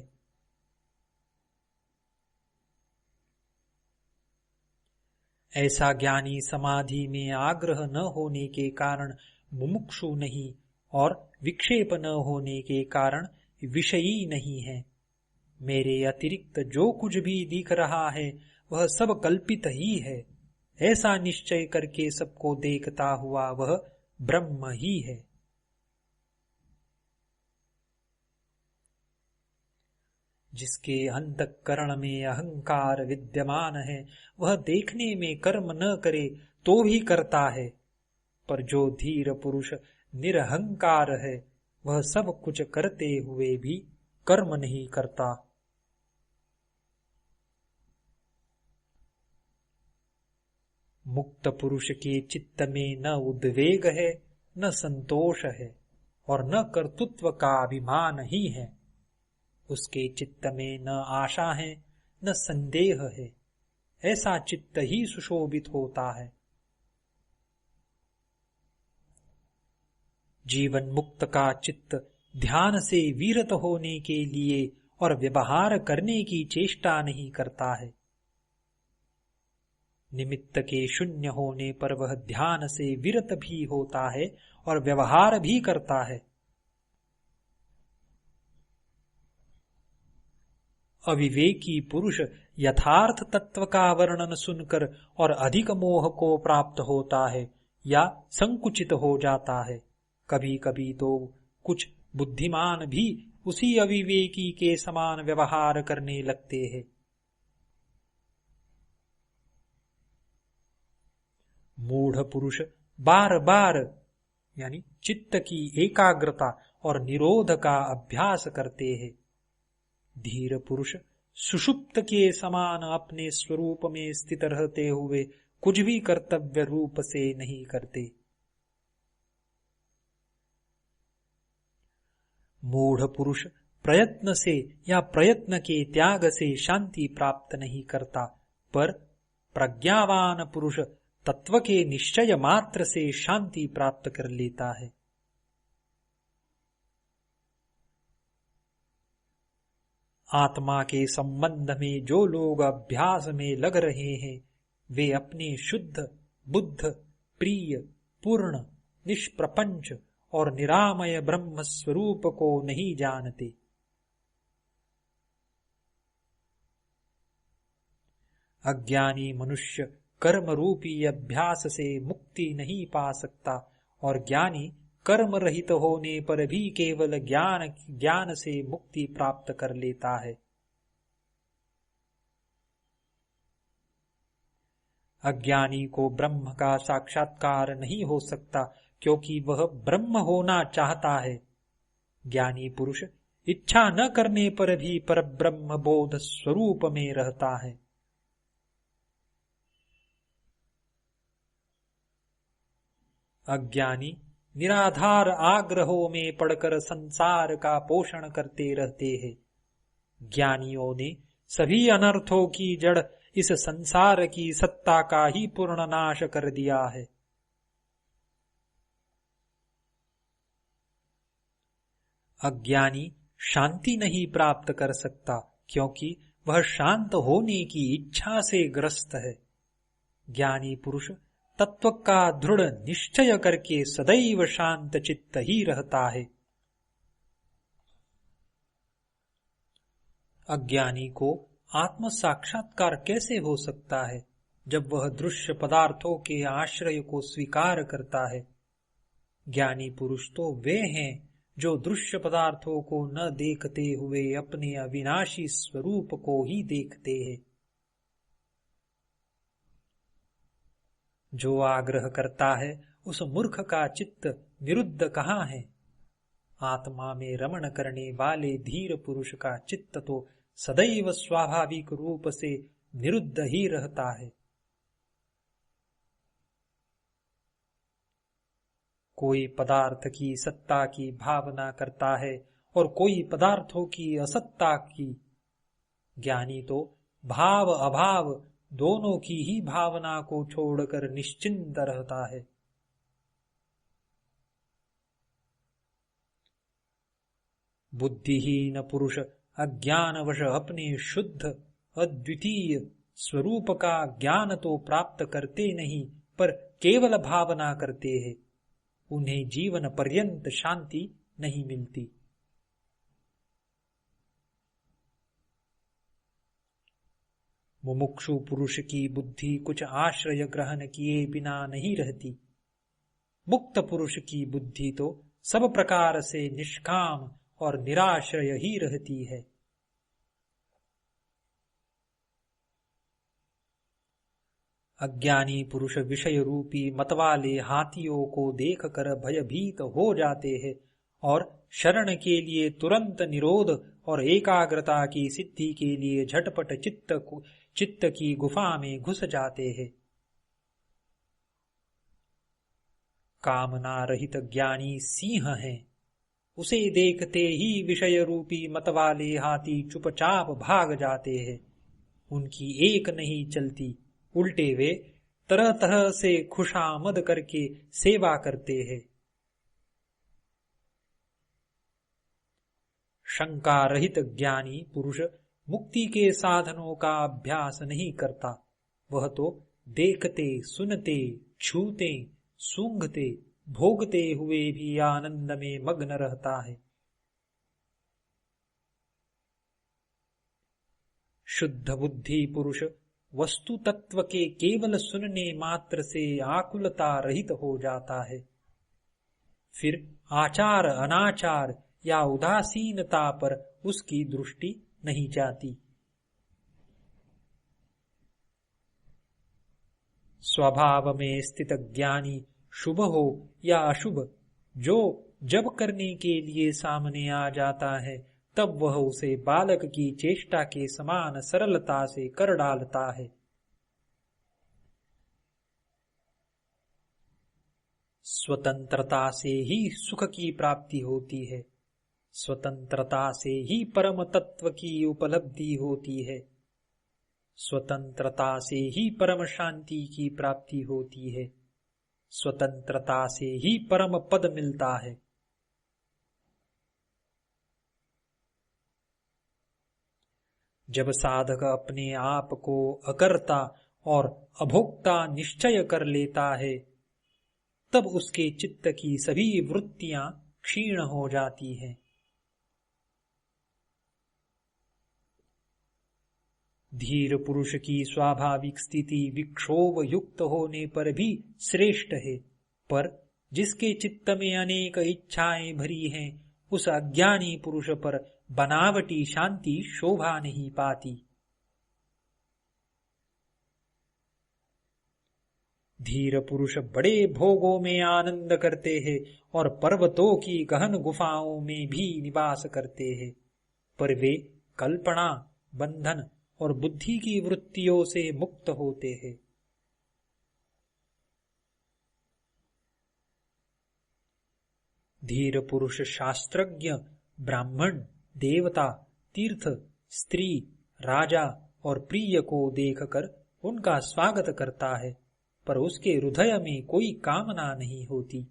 ऐसा ज्ञानी समाधि में आग्रह न होने के कारण मुमुक्षु नहीं और विक्षेप न होने के कारण विषयी नहीं है। मेरे अतिरिक्त जो कुछ भी दिख रहा है वह सब कल्पित ही है, ऐसा निश्चय करके सबको देखता हुआ वह ब्रह्म ही है। जिसके अंतःकरण में अहंकार विद्यमान है वह देखने में कर्म न करे तो भी करता है, पर जो धीर पुरुष निरहंकार है वह सब कुछ करते हुए भी कर्म नहीं करता। मुक्त पुरुष के चित्त में न उद्वेग है, न संतोष है और न कर्तृत्व का अभिमान ही है। उसके चित्त में न आशा है न संदेह है। ऐसा चित्त ही सुशोभित होता है। जीवन मुक्त का चित्त ध्यान से विरत होने के लिए और व्यवहार करने की चेष्टा नहीं करता है। निमित्त के शून्य होने पर वह ध्यान से विरत भी होता है और व्यवहार भी करता है। अविवेकी पुरुष यथार्थ तत्व का वर्णन सुनकर और अधिक मोह को प्राप्त होता है या संकुचित हो जाता है। कभी कभी तो कुछ बुद्धिमान भी उसी अविवेकी के समान व्यवहार करने लगते हैं। मूढ़ पुरुष बार बार यानी चित्त की एकाग्रता और निरोध का अभ्यास करते हैं। धीर पुरुष सुषुप्त के समान अपने स्वरूप में स्थित रहते हुए कुछ भी कर्तव्य रूप से नहीं करते। मूढ़ पुरुष प्रयत्न से या प्रयत्न के त्याग से शांति प्राप्त नहीं करता, पर प्रज्ञावान पुरुष तत्व के निश्चय मात्र से शांति प्राप्त कर लेता है। आत्मा के संबंध में जो लोग अभ्यास में लग रहे हैं, वे अपने शुद्ध, बुद्ध, प्रिय, पूर्ण, निष्प्रपंच और निरामय ब्रह्म स्वरूप को नहीं जानते। अज्ञानी मनुष्य कर्म रूपी अभ्यास से मुक्ति नहीं पा सकता और ज्ञानी कर्म रहित होने पर भी केवल ज्ञान से मुक्ति प्राप्त कर लेता है। अज्ञानी को ब्रह्म का साक्षात्कार नहीं हो सकता क्योंकि वह ब्रह्म होना चाहता है। ज्ञानी पुरुष इच्छा न करने पर भी परब्रह्म बोध स्वरूप में रहता है। अज्ञानी निराधार आग्रहों में पड़कर संसार का पोषण करते रहते हैं। ज्ञानियों ने सभी अनर्थों की जड़ इस संसार की सत्ता का ही पूर्ण नाश कर दिया है। अज्ञानी शांति नहीं प्राप्त कर सकता क्योंकि वह शांत होने की इच्छा से ग्रस्त है। ज्ञानी पुरुष तत्व का दृढ़ निश्चय करके सदैव शांत चित्त ही रहता है। अज्ञानी को आत्म साक्षात्कार कैसे हो सकता है जब वह दृश्य पदार्थों के आश्रय को स्वीकार करता है। ज्ञानी पुरुष तो वे हैं जो दृश्य पदार्थों को न देखते हुए अपने अविनाशी स्वरूप को ही देखते हैं। जो आग्रह करता है उस मूर्ख का चित्त निरुद्ध कहाँ है। आत्मा में रमण करने वाले धीर पुरुष का चित्त तो सदैव स्वाभाविक रूप से निरुद्ध ही रहता है। कोई पदार्थ की सत्ता की भावना करता है और कोई पदार्थों की असत्ता की। ज्ञानी तो भाव अभाव दोनों की ही भावना को छोड़कर निश्चिंत रहता है। बुद्धिहीन पुरुष अज्ञानवश अपने शुद्ध अद्वितीय स्वरूप का ज्ञान तो प्राप्त करते नहीं पर केवल भावना करते हैं। उन्हें जीवन पर्यंत शांति नहीं मिलती। मुमुक्षु पुरुष की बुद्धि कुछ आश्रय ग्रहण किए बिना नहीं रहती। मुक्त पुरुष की बुद्धि तो सब प्रकार से निष्काम और निराश्रय ही रहती है। अज्ञानी पुरुष विषय रूपी मतवाले हाथियों को देखकर भयभीत हो जाते हैं और शरण के लिए तुरंत निरोध और एकाग्रता की सिद्धि के लिए झटपट चित्त की गुफा में घुस जाते हैं। कामना रहित ज्ञानी सिंह है। उसे देखते ही विषय रूपी मतवाले हाथी चुपचाप भाग जाते हैं। उनकी एक नहीं चलती, उल्टे वे तरह तरह से खुशामद करके सेवा करते हैं। शंका रहित ज्ञानी पुरुष मुक्ति के साधनों का अभ्यास नहीं करता। वह तो देखते, सुनते, छूते, सूंघते, भोगते हुए भी आनंद में मग्न रहता है। शुद्ध बुद्धि पुरुष वस्तु तत्व के केवल सुनने मात्र से आकुलता रहित हो जाता है। फिर आचार अनाचार या उदासीनता पर उसकी दृष्टि नहीं जाती। स्वभाव में स्थित ज्ञानी शुभ हो या अशुभ, जो जब करने के लिए सामने आ जाता है तब वह उसे बालक की चेष्टा के समान सरलता से कर डालता है। स्वतंत्रता से ही सुख की प्राप्ति होती है। स्वतंत्रता से ही परम तत्व की उपलब्धि होती है। स्वतंत्रता से ही परम शांति की प्राप्ति होती है। स्वतंत्रता से ही परम पद मिलता है। जब साधक अपने आप को अकर्ता और अभोक्ता निश्चय कर लेता है, तब उसके चित्त की सभी वृत्तियां क्षीण हो जाती हैं। धीर पुरुष की स्वाभाविक स्थिति विक्षोभ युक्त होने पर भी श्रेष्ठ है, पर जिसके चित्त में अनेक इच्छाएं भरी हैं, उस अज्ञानी पुरुष पर बनावटी शांति शोभा नहीं पाती। धीर पुरुष बड़े भोगों में आनंद करते हैं और पर्वतों की गहन गुफाओं में भी निवास करते हैं, पर वे कल्पना, बंधन और बुद्धि की वृत्तियों से मुक्त होते हैं। धीर पुरुष शास्त्रज्ञ, ब्राह्मण, देवता, तीर्थ, स्त्री, राजा और प्रिय को देखकर उनका स्वागत करता है, पर उसके हृदय में कोई कामना नहीं होती।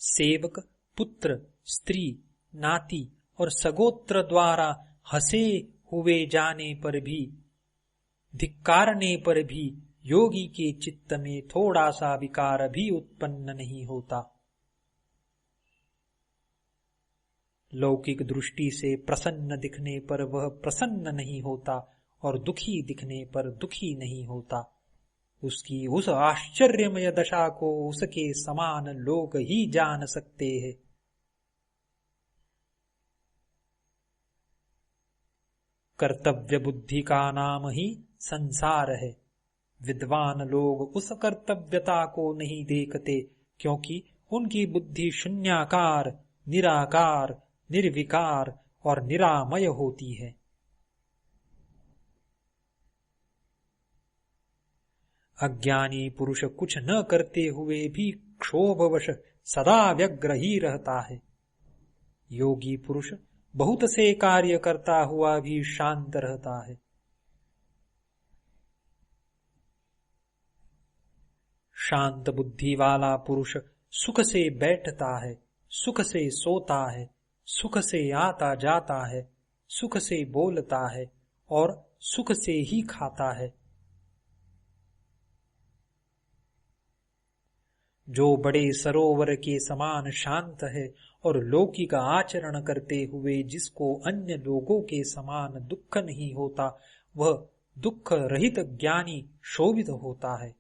सेवक, पुत्र, स्त्री, नाती और सगोत्र द्वारा हंसे हुए जाने पर भी, धिक्कारने पर भी योगी के चित्त में थोड़ा सा विकार भी उत्पन्न नहीं होता। लौकिक दृष्टि से प्रसन्न दिखने पर वह प्रसन्न नहीं होता और दुखी दिखने पर दुखी नहीं होता। उसकी उस आश्चर्यमय दशा को उसके समान लोग ही जान सकते हैं। कर्तव्य बुद्धि का नाम ही संसार है। विद्वान लोग उस कर्तव्यता को नहीं देखते, क्योंकि उनकी बुद्धि शून्याकार, निराकार, निर्विकार और निरामय होती है। अज्ञानी पुरुष कुछ न करते हुए भी क्षोभवश सदा व्यग्र ही रहता है। योगी पुरुष बहुत से कार्य करता हुआ भी शांत रहता है। शांत बुद्धि वाला पुरुष सुख से बैठता है, सुख से सोता है, सुख से आता जाता है, सुख से बोलता है और सुख से ही खाता है। जो बड़े सरोवर के समान शांत है और लौकिक आचरण करते हुए जिसको अन्य लोगों के समान दुख नहीं होता, वह दुख रहित ज्ञानी शोभित होता है।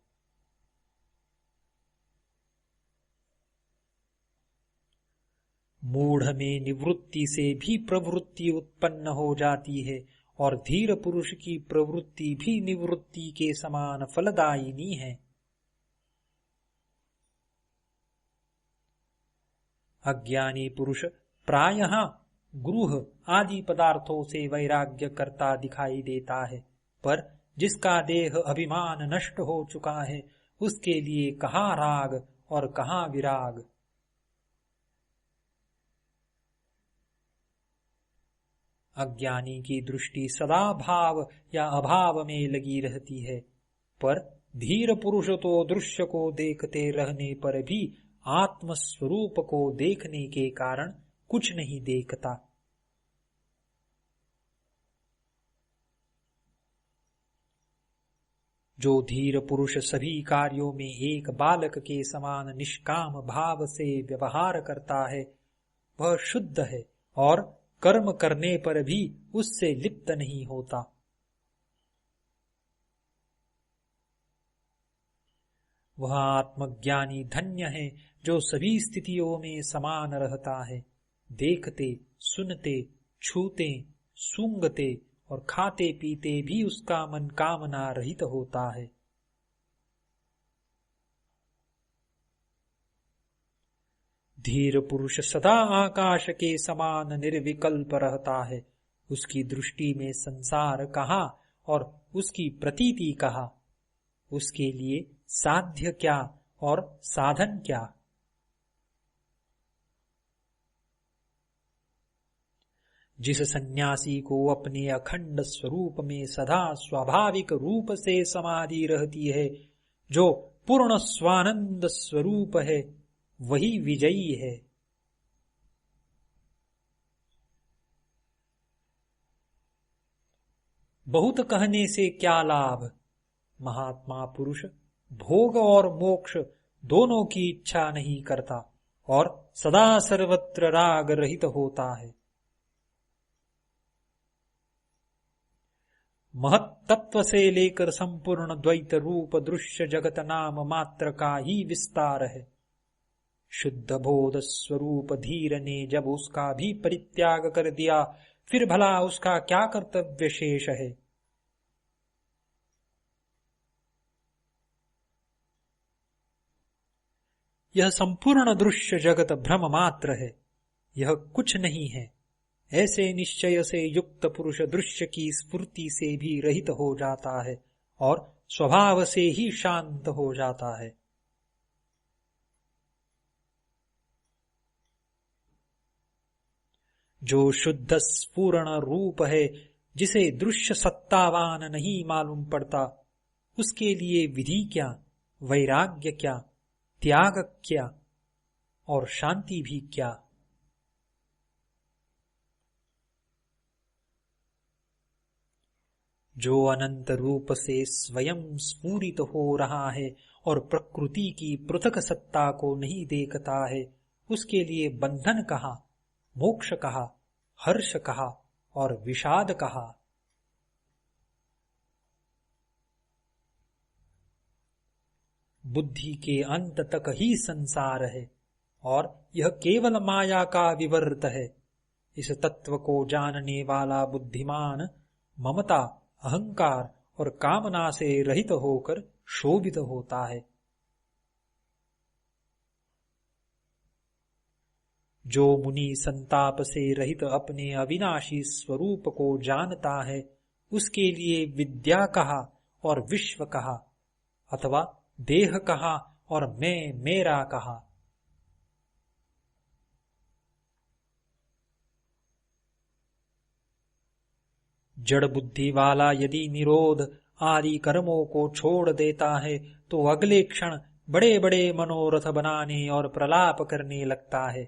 मूढ़ में निवृत्ति से भी प्रवृत्ति उत्पन्न हो जाती है और धीर पुरुष की प्रवृत्ति भी निवृत्ति के समान फलदायिनी है। अज्ञानी पुरुष प्रायः गृह आदि पदार्थों से वैराग्य करता दिखाई देता है, पर जिसका देह अभिमान नष्ट हो चुका है, उसके लिए कहाँ राग और कहाँ विराग। अज्ञानी की दृष्टि सदा भाव या अभाव में लगी रहती है, पर धीर पुरुष तो दृश्य को देखते रहने पर भी आत्म स्वरूप को देखने के कारण कुछ नहीं देखता। जो धीर पुरुष सभी कार्यों में एक बालक के समान निष्काम भाव से व्यवहार करता है, वह शुद्ध है और कर्म करने पर भी उससे लिप्त नहीं होता। वह आत्मज्ञानी धन्य है जो सभी स्थितियों में समान रहता है। देखते, सुनते, छूते, सूंघते और खाते पीते भी उसका मन कामना रहित होता है। धीर पुरुष सदा आकाश के समान निर्विकल्प रहता है। उसकी दृष्टि में संसार कहाँ और उसकी प्रतीति कहाँ, उसके लिए साध्य क्या और साधन क्या, जिस सन्यासी को अपने अखंड स्वरूप में सदा स्वाभाविक रूप से समाधि रहती है, जो पूर्ण स्वानंद स्वरूप है, वही विजयी है। बहुत कहने से क्या लाभ? महात्मा पुरुष भोग और मोक्ष दोनों की इच्छा नहीं करता और सदा सर्वत्र राग रहित होता है। महत्तत्व से लेकर संपूर्ण द्वैत रूप दृश्य जगत नाम मात्र का ही विस्तार है। शुद्ध बोध स्वरूप धीर ने जब उसका भी परित्याग कर दिया, फिर भला उसका क्या कर्तव्य शेष है? यह संपूर्ण दृश्य जगत भ्रम मात्र है, यह कुछ नहीं है। ऐसे निश्चय से युक्त पुरुष दृश्य की स्फूर्ति से भी रहित हो जाता है और स्वभाव से ही शांत हो जाता है। जो शुद्ध स्फुरण रूप है, जिसे दृश्य सत्तावान नहीं मालूम पड़ता, उसके लिए विधि क्या, वैराग्य क्या, त्याग क्या और शांति भी क्या? जो अनंत रूप से स्वयं स्फुरित हो रहा है और प्रकृति की पृथक सत्ता को नहीं देखता है, उसके लिए बंधन कहा, मोक्ष कहा, हर्ष कहा और विषाद कहा। बुद्धि के अंत तक ही संसार है और यह केवल माया का विवर्त है। इस तत्व को जानने वाला बुद्धिमान ममता, अहंकार और कामना से रहित होकर शोभित होता है। जो मुनि संताप से रहित अपने अविनाशी स्वरूप को जानता है, उसके लिए विद्या कहा और विश्व कहा, अथवा देह कहा और मैं मेरा कहा। जड़ बुद्धि वाला यदि निरोध आदि कर्मों को छोड़ देता है, तो अगले क्षण बड़े बड़े मनोरथ बनाने और प्रलाप करने लगता है।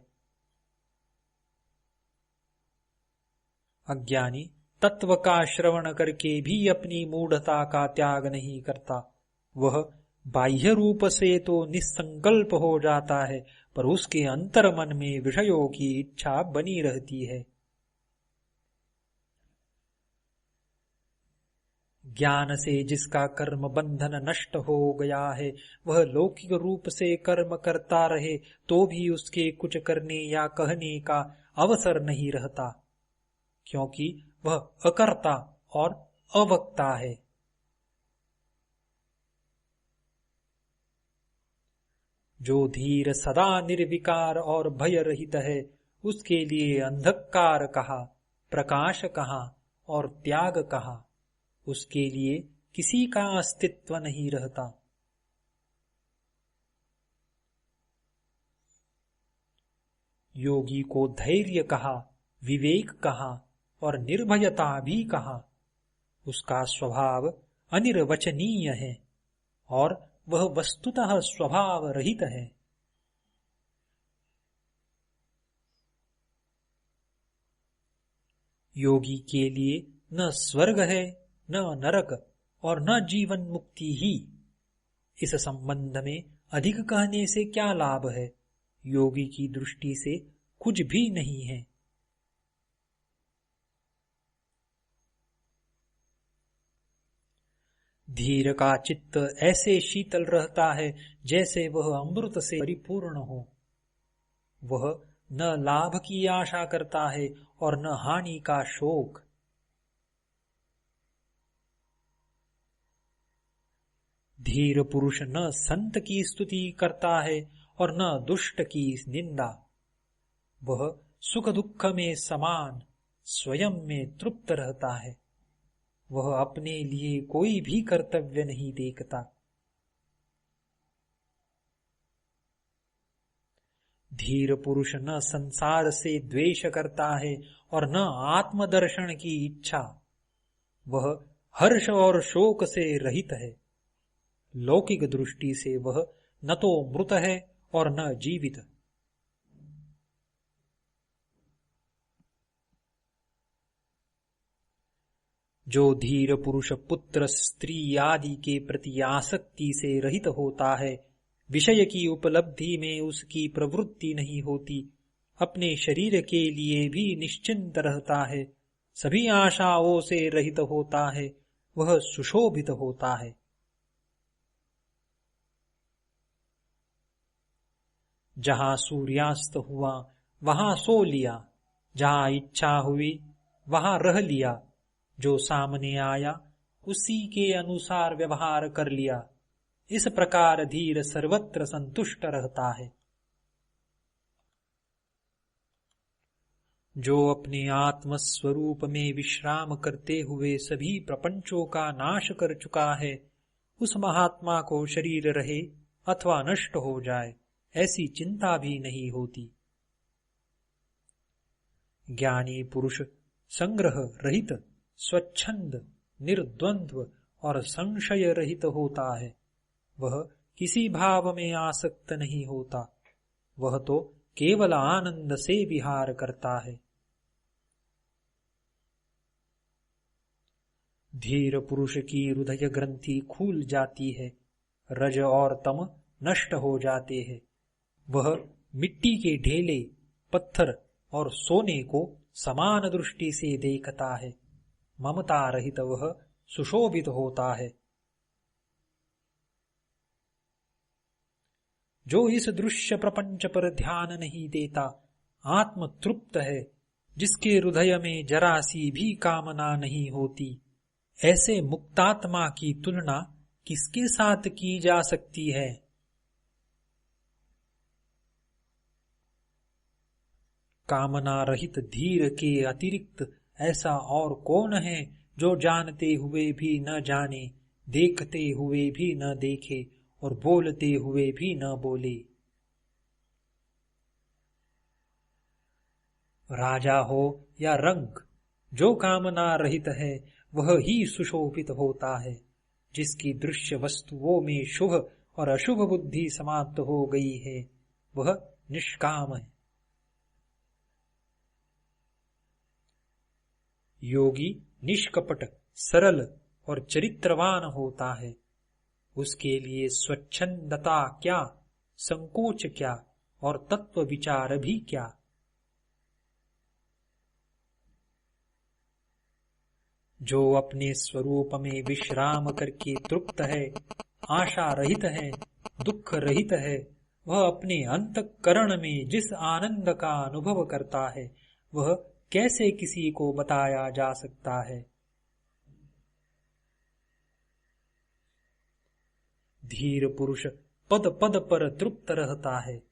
अज्ञानी तत्व का श्रवण करके भी अपनी मूढ़ता का त्याग नहीं करता। वह बाह्य रूप से तो निसंकल्प हो जाता है, पर उसके अंतर मन में विषयों की इच्छा बनी रहती है। ज्ञान से जिसका कर्म बंधन नष्ट हो गया है, वह लौकिक रूप से कर्म करता रहे तो भी उसके कुछ करने या कहने का अवसर नहीं रहता, क्योंकि वह अकर्ता और अवक्ता है। जो धीर सदा निर्विकार और भय रहित है, उसके लिए अंधकार कहा, प्रकाश कहा और त्याग कहा। उसके लिए किसी का अस्तित्व नहीं रहता। योगी को धैर्य कहा, विवेक कहा और निर्भयता भी कहा। उसका स्वभाव अनिर्वचनीय है और वह वस्तुतः स्वभाव रहित है। योगी के लिए न स्वर्ग है, न नरक और न जीवन मुक्ति ही। इस संबंध में अधिक कहने से क्या लाभ है? योगी की दृष्टि से कुछ भी नहीं है। धीर का चित्त ऐसे शीतल रहता है जैसे वह अमृत से परिपूर्ण हो। वह न लाभ की आशा करता है और न हानि का शोक। धीर पुरुष न संत की स्तुति करता है और न दुष्ट की निंदा। वह सुख दुख में समान स्वयं में तृप्त रहता है। वह अपने लिए कोई भी कर्तव्य नहीं देखता। धीर पुरुष न संसार से द्वेष करता है और न आत्मदर्शन की इच्छा। वह हर्ष और शोक से रहित है। लौकिक दृष्टि से वह न तो मृत है और न जीवित। जो धीर पुरुष पुत्र स्त्री आदि के प्रति आसक्ति से रहित होता है, विषय की उपलब्धि में उसकी प्रवृत्ति नहीं होती, अपने शरीर के लिए भी निश्चिंत रहता है, सभी आशाओं से रहित होता है, वह सुशोभित होता है। जहां सूर्यास्त हुआ वहां सो लिया, जहां इच्छा हुई वहां रह लिया, जो सामने आया उसी के अनुसार व्यवहार कर लिया। इस प्रकार धीर सर्वत्र संतुष्ट रहता है। जो अपने आत्म स्वरूप में विश्राम करते हुए सभी प्रपंचों का नाश कर चुका है, उस महात्मा को शरीर रहे अथवा नष्ट हो जाए ऐसी चिंता भी नहीं होती। ज्ञानी पुरुष संग्रह रहित, स्वच्छंद, निर्द्वंद्व और संशय रहित होता है। वह किसी भाव में आसक्त नहीं होता, वह तो केवल आनंद से विहार करता है। धीर पुरुष की हृदय ग्रंथि खुल जाती है, रज और तम नष्ट हो जाते हैं। वह मिट्टी के ढेले, पत्थर और सोने को समान दृष्टि से देखता है। ममता रहित वह सुशोभित होता है। जो इस दृश्य प्रपंच पर ध्यान नहीं देता, आत्म तृप्त है, जिसके हृदय में जरा सी भी कामना नहीं होती, ऐसे मुक्तात्मा की तुलना किसके साथ की जा सकती है? कामना रहित धीर के अतिरिक्त ऐसा और कौन है जो जानते हुए भी न जाने, देखते हुए भी न देखे और बोलते हुए भी न बोले। राजा हो या रंक, जो कामना रहित है वह ही सुशोभित होता है। जिसकी दृश्य वस्तुओं में शुभ और अशुभ बुद्धि समाप्त हो गई है, वह निष्काम है। योगी निष्कपट, सरल और चरित्रवान होता है। उसके लिए स्वच्छंदता क्या, संकोच क्या और तत्व विचार भी क्या। जो अपने स्वरूप में विश्राम करके तृप्त है, आशा रहित है, दुख रहित है, वह अपने अंतःकरण में जिस आनंद का अनुभव करता है, वह कैसे किसी को बताया जा सकता है। धीर पुरुष पद पद पर तृप्त रहता है।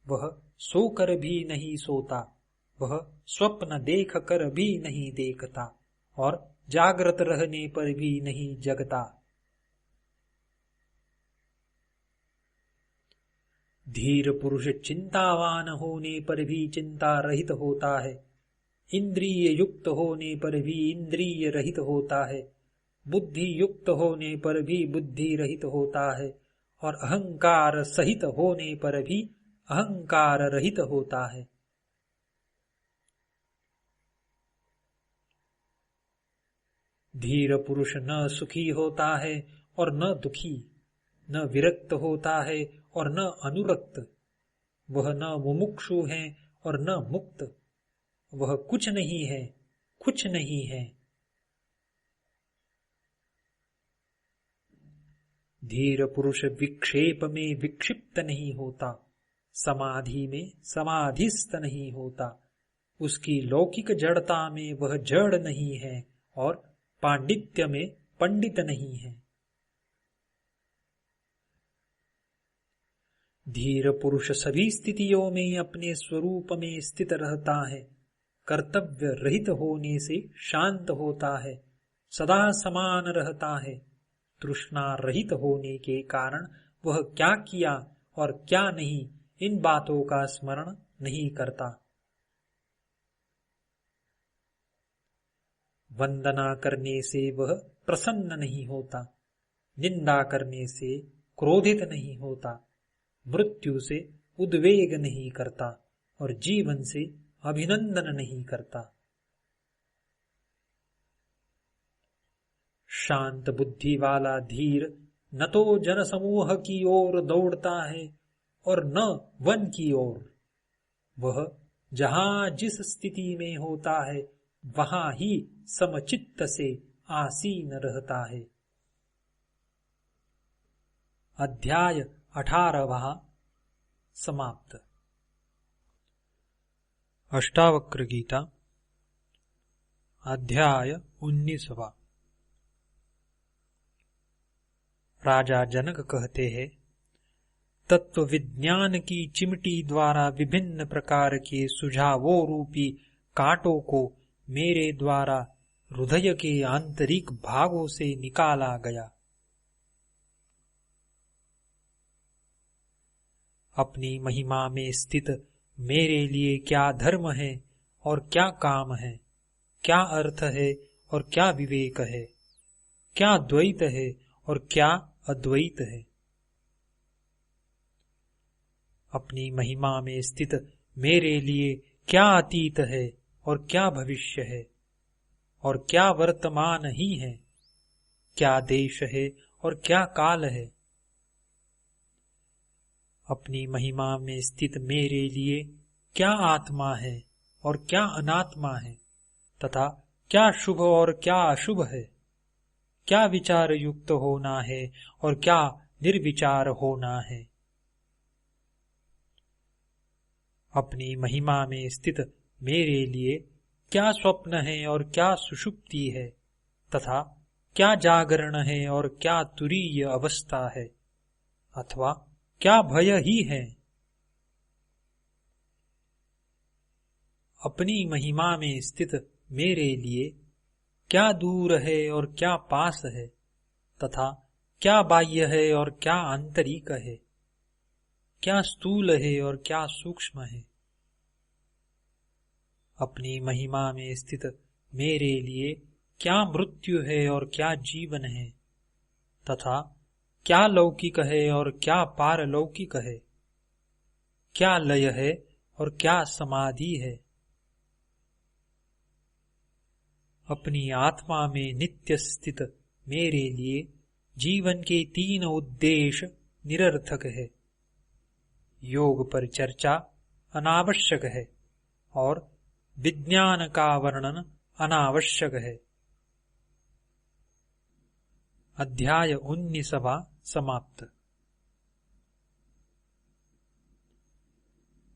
वह सोकर भी नहीं सोता, वह स्वप्न देख कर भी नहीं देखता और जागृत रहने पर भी नहीं जगता। धीर पुरुष चिंतावान होने पर भी चिंता रहित होता है, इंद्रिय युक्त होने पर भी इंद्रिय रहित होता है, बुद्धि युक्त होने पर भी बुद्धि रहित होता है और अहंकार सहित होने पर भी अहंकार रहित होता है। धीर पुरुष न सुखी होता है और न दुखी, न विरक्त होता है और न अनुरक्त। वह न मुमुक्षु है और न मुक्त। वह कुछ नहीं है, कुछ नहीं है। धीर पुरुष विक्षेप में विक्षिप्त नहीं होता, समाधि में समाधिस्थ नहीं होता। उसकी लौकिक जड़ता में वह जड़ नहीं है और पांडित्य में पंडित नहीं है। धीर पुरुष सभी स्थितियों में अपने स्वरूप में स्थित रहता है। कर्तव्य रहित होने से शांत होता है, सदा समान रहता है। तृष्णा रहित होने के कारण वह क्या किया और क्या नहीं इन बातों का स्मरण नहीं करता। वंदना करने से वह प्रसन्न नहीं होता, निंदा करने से क्रोधित नहीं होता, मृत्यु से उद्वेग नहीं करता और जीवन से अभिनंदन नहीं करता। शांत बुद्धि वाला धीर न तो जनसमूह की ओर दौड़ता है और न वन की ओर। वह जहां जिस स्थिति में होता है वहां ही समचित्त से आसीन रहता है। अध्याय 18वां समाप्त। अष्टावक्र गीता अध्याय 19वां। राजा जनक कहते हैं, तत्व विज्ञान की चिमटी द्वारा विभिन्न प्रकार के सुझावों रूपी कांटों को मेरे द्वारा हृदय के आंतरिक भागों से निकाला गया। अपनी महिमा में स्थित मेरे लिए क्या धर्म है और क्या काम है, क्या अर्थ है और क्या विवेक है, क्या द्वैत है और क्या अद्वैत है। अपनी महिमा में स्थित मेरे लिए क्या अतीत है और क्या भविष्य है और क्या वर्तमान ही है, क्या देश है और क्या काल है। अपनी महिमा में स्थित मेरे लिए क्या आत्मा है और क्या अनात्मा है तथा क्या शुभ और क्या अशुभ है, क्या विचार युक्त होना है और क्या निर्विचार होना है। अपनी महिमा में स्थित मेरे लिए क्या स्वप्न है और क्या सुषुप्ति है तथा क्या जागरण है और क्या तुरीय अवस्था है अथवा क्या भय ही है। अपनी महिमा में स्थित मेरे लिए क्या दूर है और क्या पास है तथा क्या बाह्य है और क्या आंतरिक है, क्या स्थूल है और क्या सूक्ष्म है। अपनी महिमा में स्थित मेरे लिए क्या मृत्यु है और क्या जीवन है तथा क्या लौकिक है और क्या पारलौकिक है, क्या लय है और क्या समाधि है। अपनी आत्मा में नित्य स्थित मेरे लिए जीवन के 3 उद्देश्य निरर्थक है। योग पर चर्चा अनावश्यक है और विज्ञान का वर्णन अनावश्यक है। अध्याय 19वां समाप्त।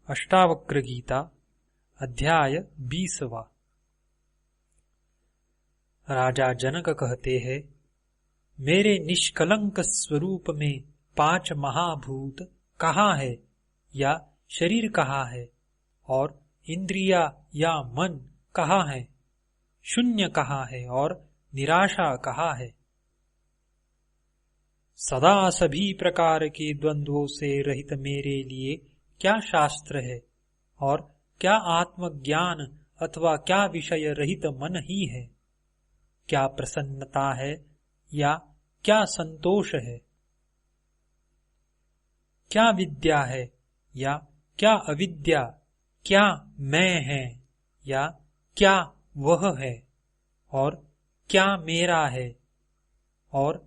अष्टावक्र गीता अध्याय 20वां। राजा जनक कहते हैं, मेरे निष्कलंक स्वरूप में 5 महाभूत कहाँ है या शरीर कहाँ है और इंद्रिया या मन कहाँ है, शून्य कहाँ है और निराशा कहाँ है। सदा सभी प्रकार के द्वंद्वों से रहित मेरे लिए क्या शास्त्र है और क्या आत्मज्ञान अथवा क्या विषय रहित मन ही है, क्या प्रसन्नता है या क्या संतोष है, क्या विद्या है या क्या अविद्या, क्या मैं है या क्या वह है और क्या मेरा है और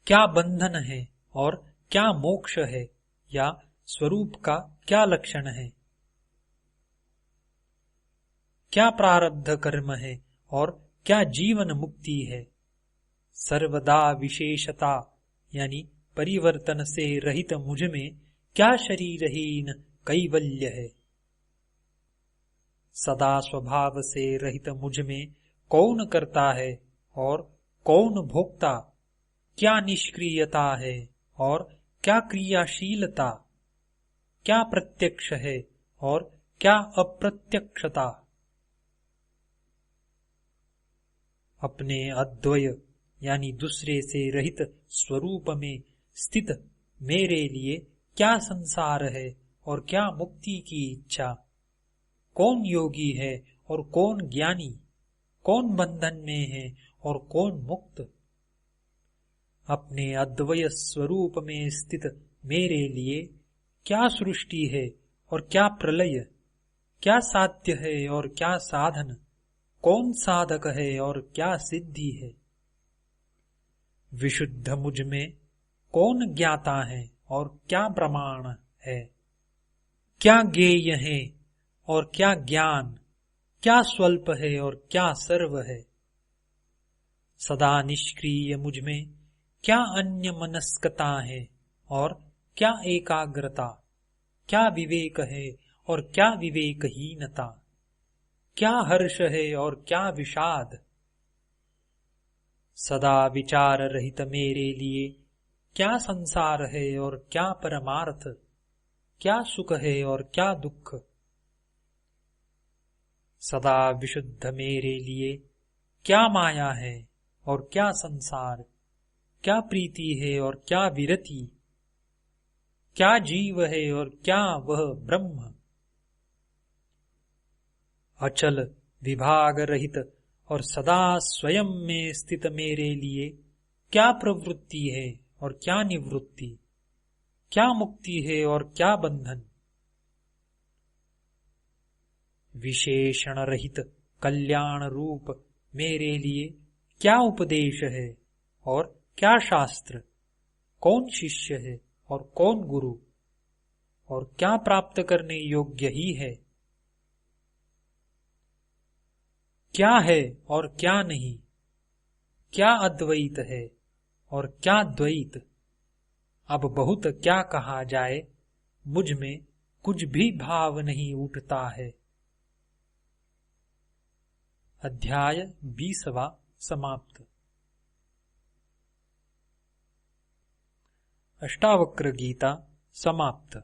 क्या बंधन है और क्या मोक्ष है या स्वरूप का क्या लक्षण है, क्या प्रारब्ध कर्म है और क्या जीवन मुक्ति है। सर्वदा विशेषता यानी परिवर्तन से रहित मुझ में क्या शरीरहीन कैवल्य है। सदा स्वभाव से रहित मुझ में कौन करता है और कौन भोक्ता, क्या निष्क्रियता है और क्या क्रियाशीलता, क्या प्रत्यक्ष है और क्या अप्रत्यक्षता। अपने अद्वय यानी दूसरे से रहित स्वरूप में स्थित मेरे लिए क्या संसार है और क्या मुक्ति की इच्छा, कौन योगी है और कौन ज्ञानी, कौन बंधन में है और कौन मुक्त। अपने अद्वय स्वरूप में स्थित मेरे लिए क्या सृष्टि है और क्या प्रलय, क्या साध्य है और क्या साधन, कौन साधक है और क्या सिद्धि है। विशुद्ध मुझ में कौन ज्ञाता है और क्या प्रमाण है, क्या ज्ञेय है और क्या ज्ञान, क्या स्वल्प है और क्या सर्व है। सदा निष्क्रिय मुझ में क्या अन्य मनस्कता है और क्या एकाग्रता, क्या विवेक है और क्या विवेकहीनता, क्या हर्ष है और क्या विषाद। सदा विचार रहित मेरे लिए क्या संसार है और क्या परमार्थ, क्या सुख है और क्या दुख। सदा विशुद्ध मेरे लिए क्या माया है और क्या संसार, क्या प्रीति है और क्या विरति, क्या जीव है और क्या वह ब्रह्म। अचल विभाग रहित और सदा स्वयं में स्थित मेरे लिए क्या प्रवृत्ति है और क्या निवृत्ति, क्या मुक्ति है और क्या बंधन। विशेषण रहित कल्याण रूप मेरे लिए क्या उपदेश है और क्या शास्त्र, कौन शिष्य है और कौन गुरु, और क्या प्राप्त करने योग्य ही है, क्या है और क्या नहीं, क्या अद्वैत है और क्या द्वैत। अब बहुत क्या कहा जाए, मुझ में कुछ भी भाव नहीं उठता है। अध्याय 20वां समाप्त। अष्टावक्र गीता समाप्त।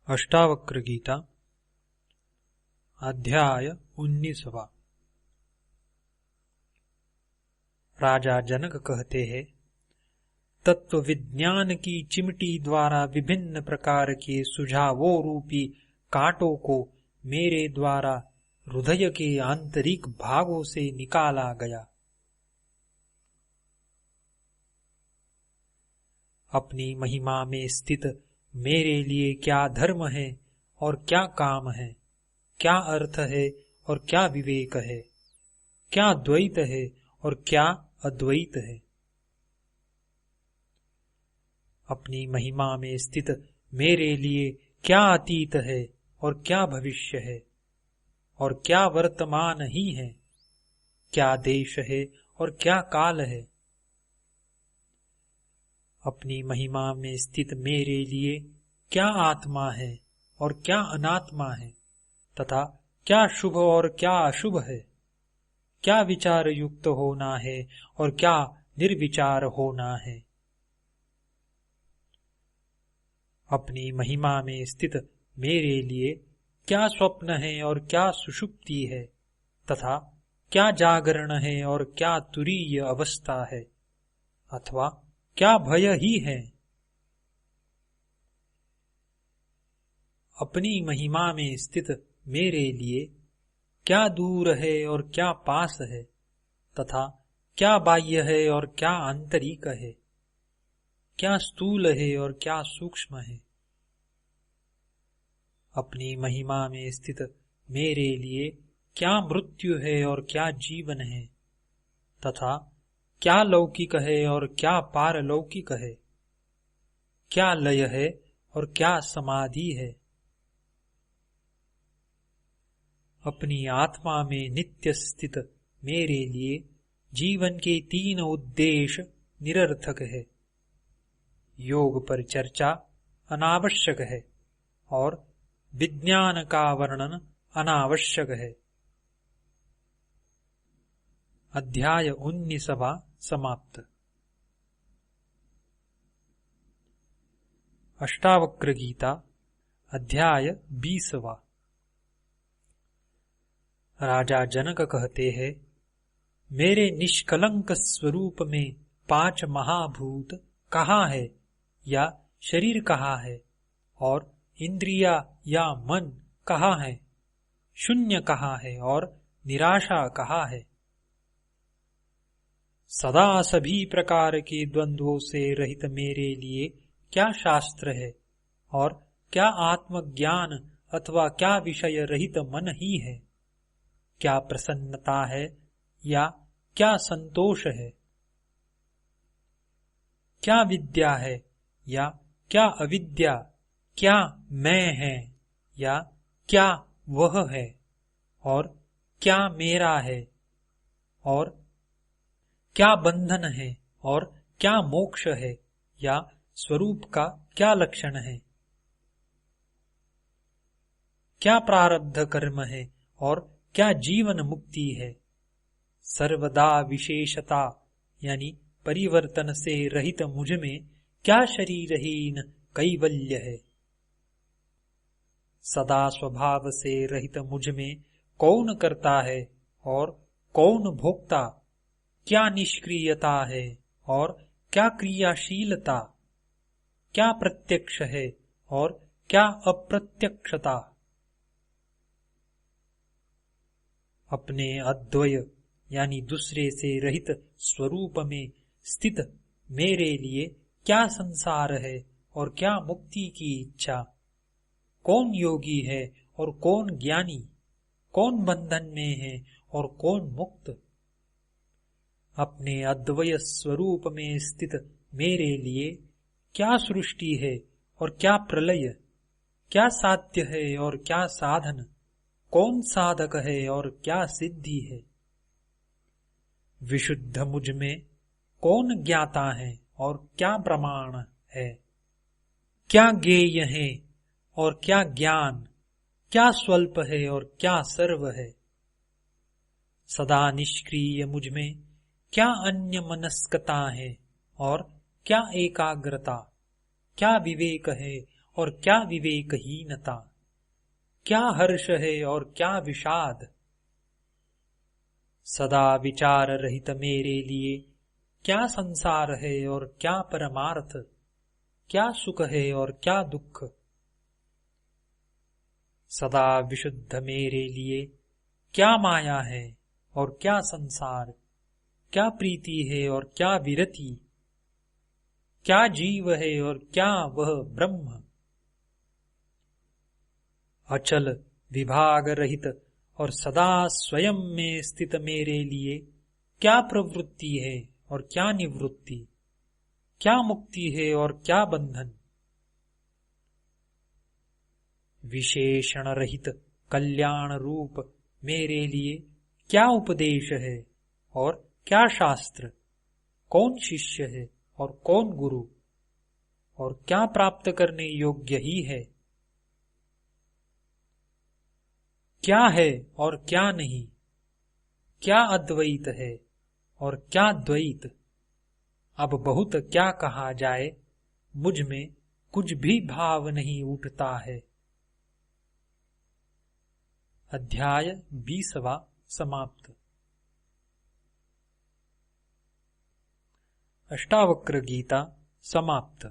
अष्टावक्र गीता अध्याय 19वां। राजा जनक कहते हैं, तत्व विज्ञान की चिमटी द्वारा विभिन्न प्रकार के सुझावों रूपी कांटों को मेरे द्वारा हृदय के आंतरिक भागों से निकाला गया। अपनी महिमा में स्थित मेरे लिए क्या धर्म है और क्या काम है, क्या अर्थ है और क्या विवेक है, क्या द्वैत है और क्या अद्वैत है। अपनी महिमा में स्थित मेरे लिए क्या अतीत है और क्या भविष्य है और क्या वर्तमान ही है, क्या देश है और क्या काल है। अपनी महिमा में स्थित मेरे लिए क्या आत्मा है और क्या अनात्मा है, तथा क्या शुभ और क्या अशुभ है, क्या विचार युक्त होना है और क्या निर्विचार होना है। अपनी महिमा में स्थित मेरे लिए क्या स्वप्न है और क्या सुषुप्ति है, तथा क्या जागरण है और क्या तुरीय अवस्था है, अथवा क्या भय ही है। अपनी महिमा में स्थित मेरे लिए क्या दूर है और क्या पास है, तथा क्या बाह्य है और क्या आंतरिक है, क्या स्थूल है और क्या सूक्ष्म है। अपनी महिमा में स्थित मेरे लिए क्या मृत्यु है और क्या जीवन है, तथा क्या लौकिक है और क्या पारलौकिक है, क्या लय है और क्या समाधि है। अपनी आत्मा में नित्य स्थित मेरे लिए जीवन के 3 उद्देश्य निरर्थक है। योग पर चर्चा अनावश्यक है और विज्ञान का वर्णन अनावश्यक है। अध्याय 19वां समाप्त। अष्टावक्र गीता अध्याय 20वां। राजा जनक कहते हैं, मेरे निष्कलंक स्वरूप में 5 महाभूत कहाँ है या शरीर कहाँ है, और इंद्रिया या मन कहाँ है, शून्य कहाँ है और निराशा कहाँ है। सदा सभी प्रकार के द्वंद्वों से रहित मेरे लिए क्या शास्त्र है, और क्या आत्मज्ञान अथवा क्या विषय रहित मन ही है। क्या प्रसन्नता है या क्या संतोष है, क्या विद्या है या क्या अविद्या, क्या मैं है या क्या वह है, और क्या मेरा है, और क्या बंधन है और क्या मोक्ष है, या स्वरूप का क्या लक्षण है, क्या प्रारब्ध कर्म है और क्या जीवन मुक्ति है। सर्वदा विशेषता यानी परिवर्तन से रहित मुझ में क्या शरीरहीन कैवल्य है। सदा स्वभाव से रहित मुझ में कौन करता है और कौन भोक्ता, क्या निष्क्रियता है और क्या क्रियाशीलता, क्या प्रत्यक्ष है और क्या अप्रत्यक्षता। अपने अद्वय यानी दूसरे से रहित स्वरूप में स्थित मेरे लिए क्या संसार है और क्या मुक्ति की इच्छा। कौन योगी है और कौन ज्ञानी, कौन बंधन में है और कौन मुक्त। अपने अद्वय स्वरूप में स्थित मेरे लिए क्या सृष्टि है और क्या प्रलय, क्या साध्य है और क्या साधन, कौन साधक है और क्या सिद्धि है। विशुद्ध मुझ में कौन ज्ञाता है और क्या प्रमाण है, क्या ज्ञेय है और क्या ज्ञान, क्या स्वल्प है और क्या सर्व है। सदा निष्क्रिय मुझ में क्या अन्य मनस्कता है और क्या एकाग्रता, क्या विवेक है और क्या विवेकहीनता, क्या हर्ष है और क्या विषाद। सदा विचार रहित मेरे लिए क्या संसार है और क्या परमार्थ, क्या सुख है और क्या दुख। सदा विशुद्ध मेरे लिए क्या माया है और क्या संसार, क्या प्रीति है और क्या विरति, क्या जीव है और क्या वह ब्रह्म। अचल विभाग रहित और सदा स्वयं में स्थित मेरे लिए क्या प्रवृत्ति है और क्या निवृत्ति, क्या मुक्ति है और क्या बंधन। विशेषण रहित कल्याण रूप मेरे लिए क्या उपदेश है और क्या शास्त्र, कौन शिष्य है और कौन गुरु, और क्या प्राप्त करने योग्य ही है। क्या है और क्या नहीं, क्या अद्वैत है और क्या द्वैत। अब बहुत क्या कहा जाए, मुझ में कुछ भी भाव नहीं उठता है। अध्याय 20वां समाप्त। अष्टावक्र गीता समाप्त।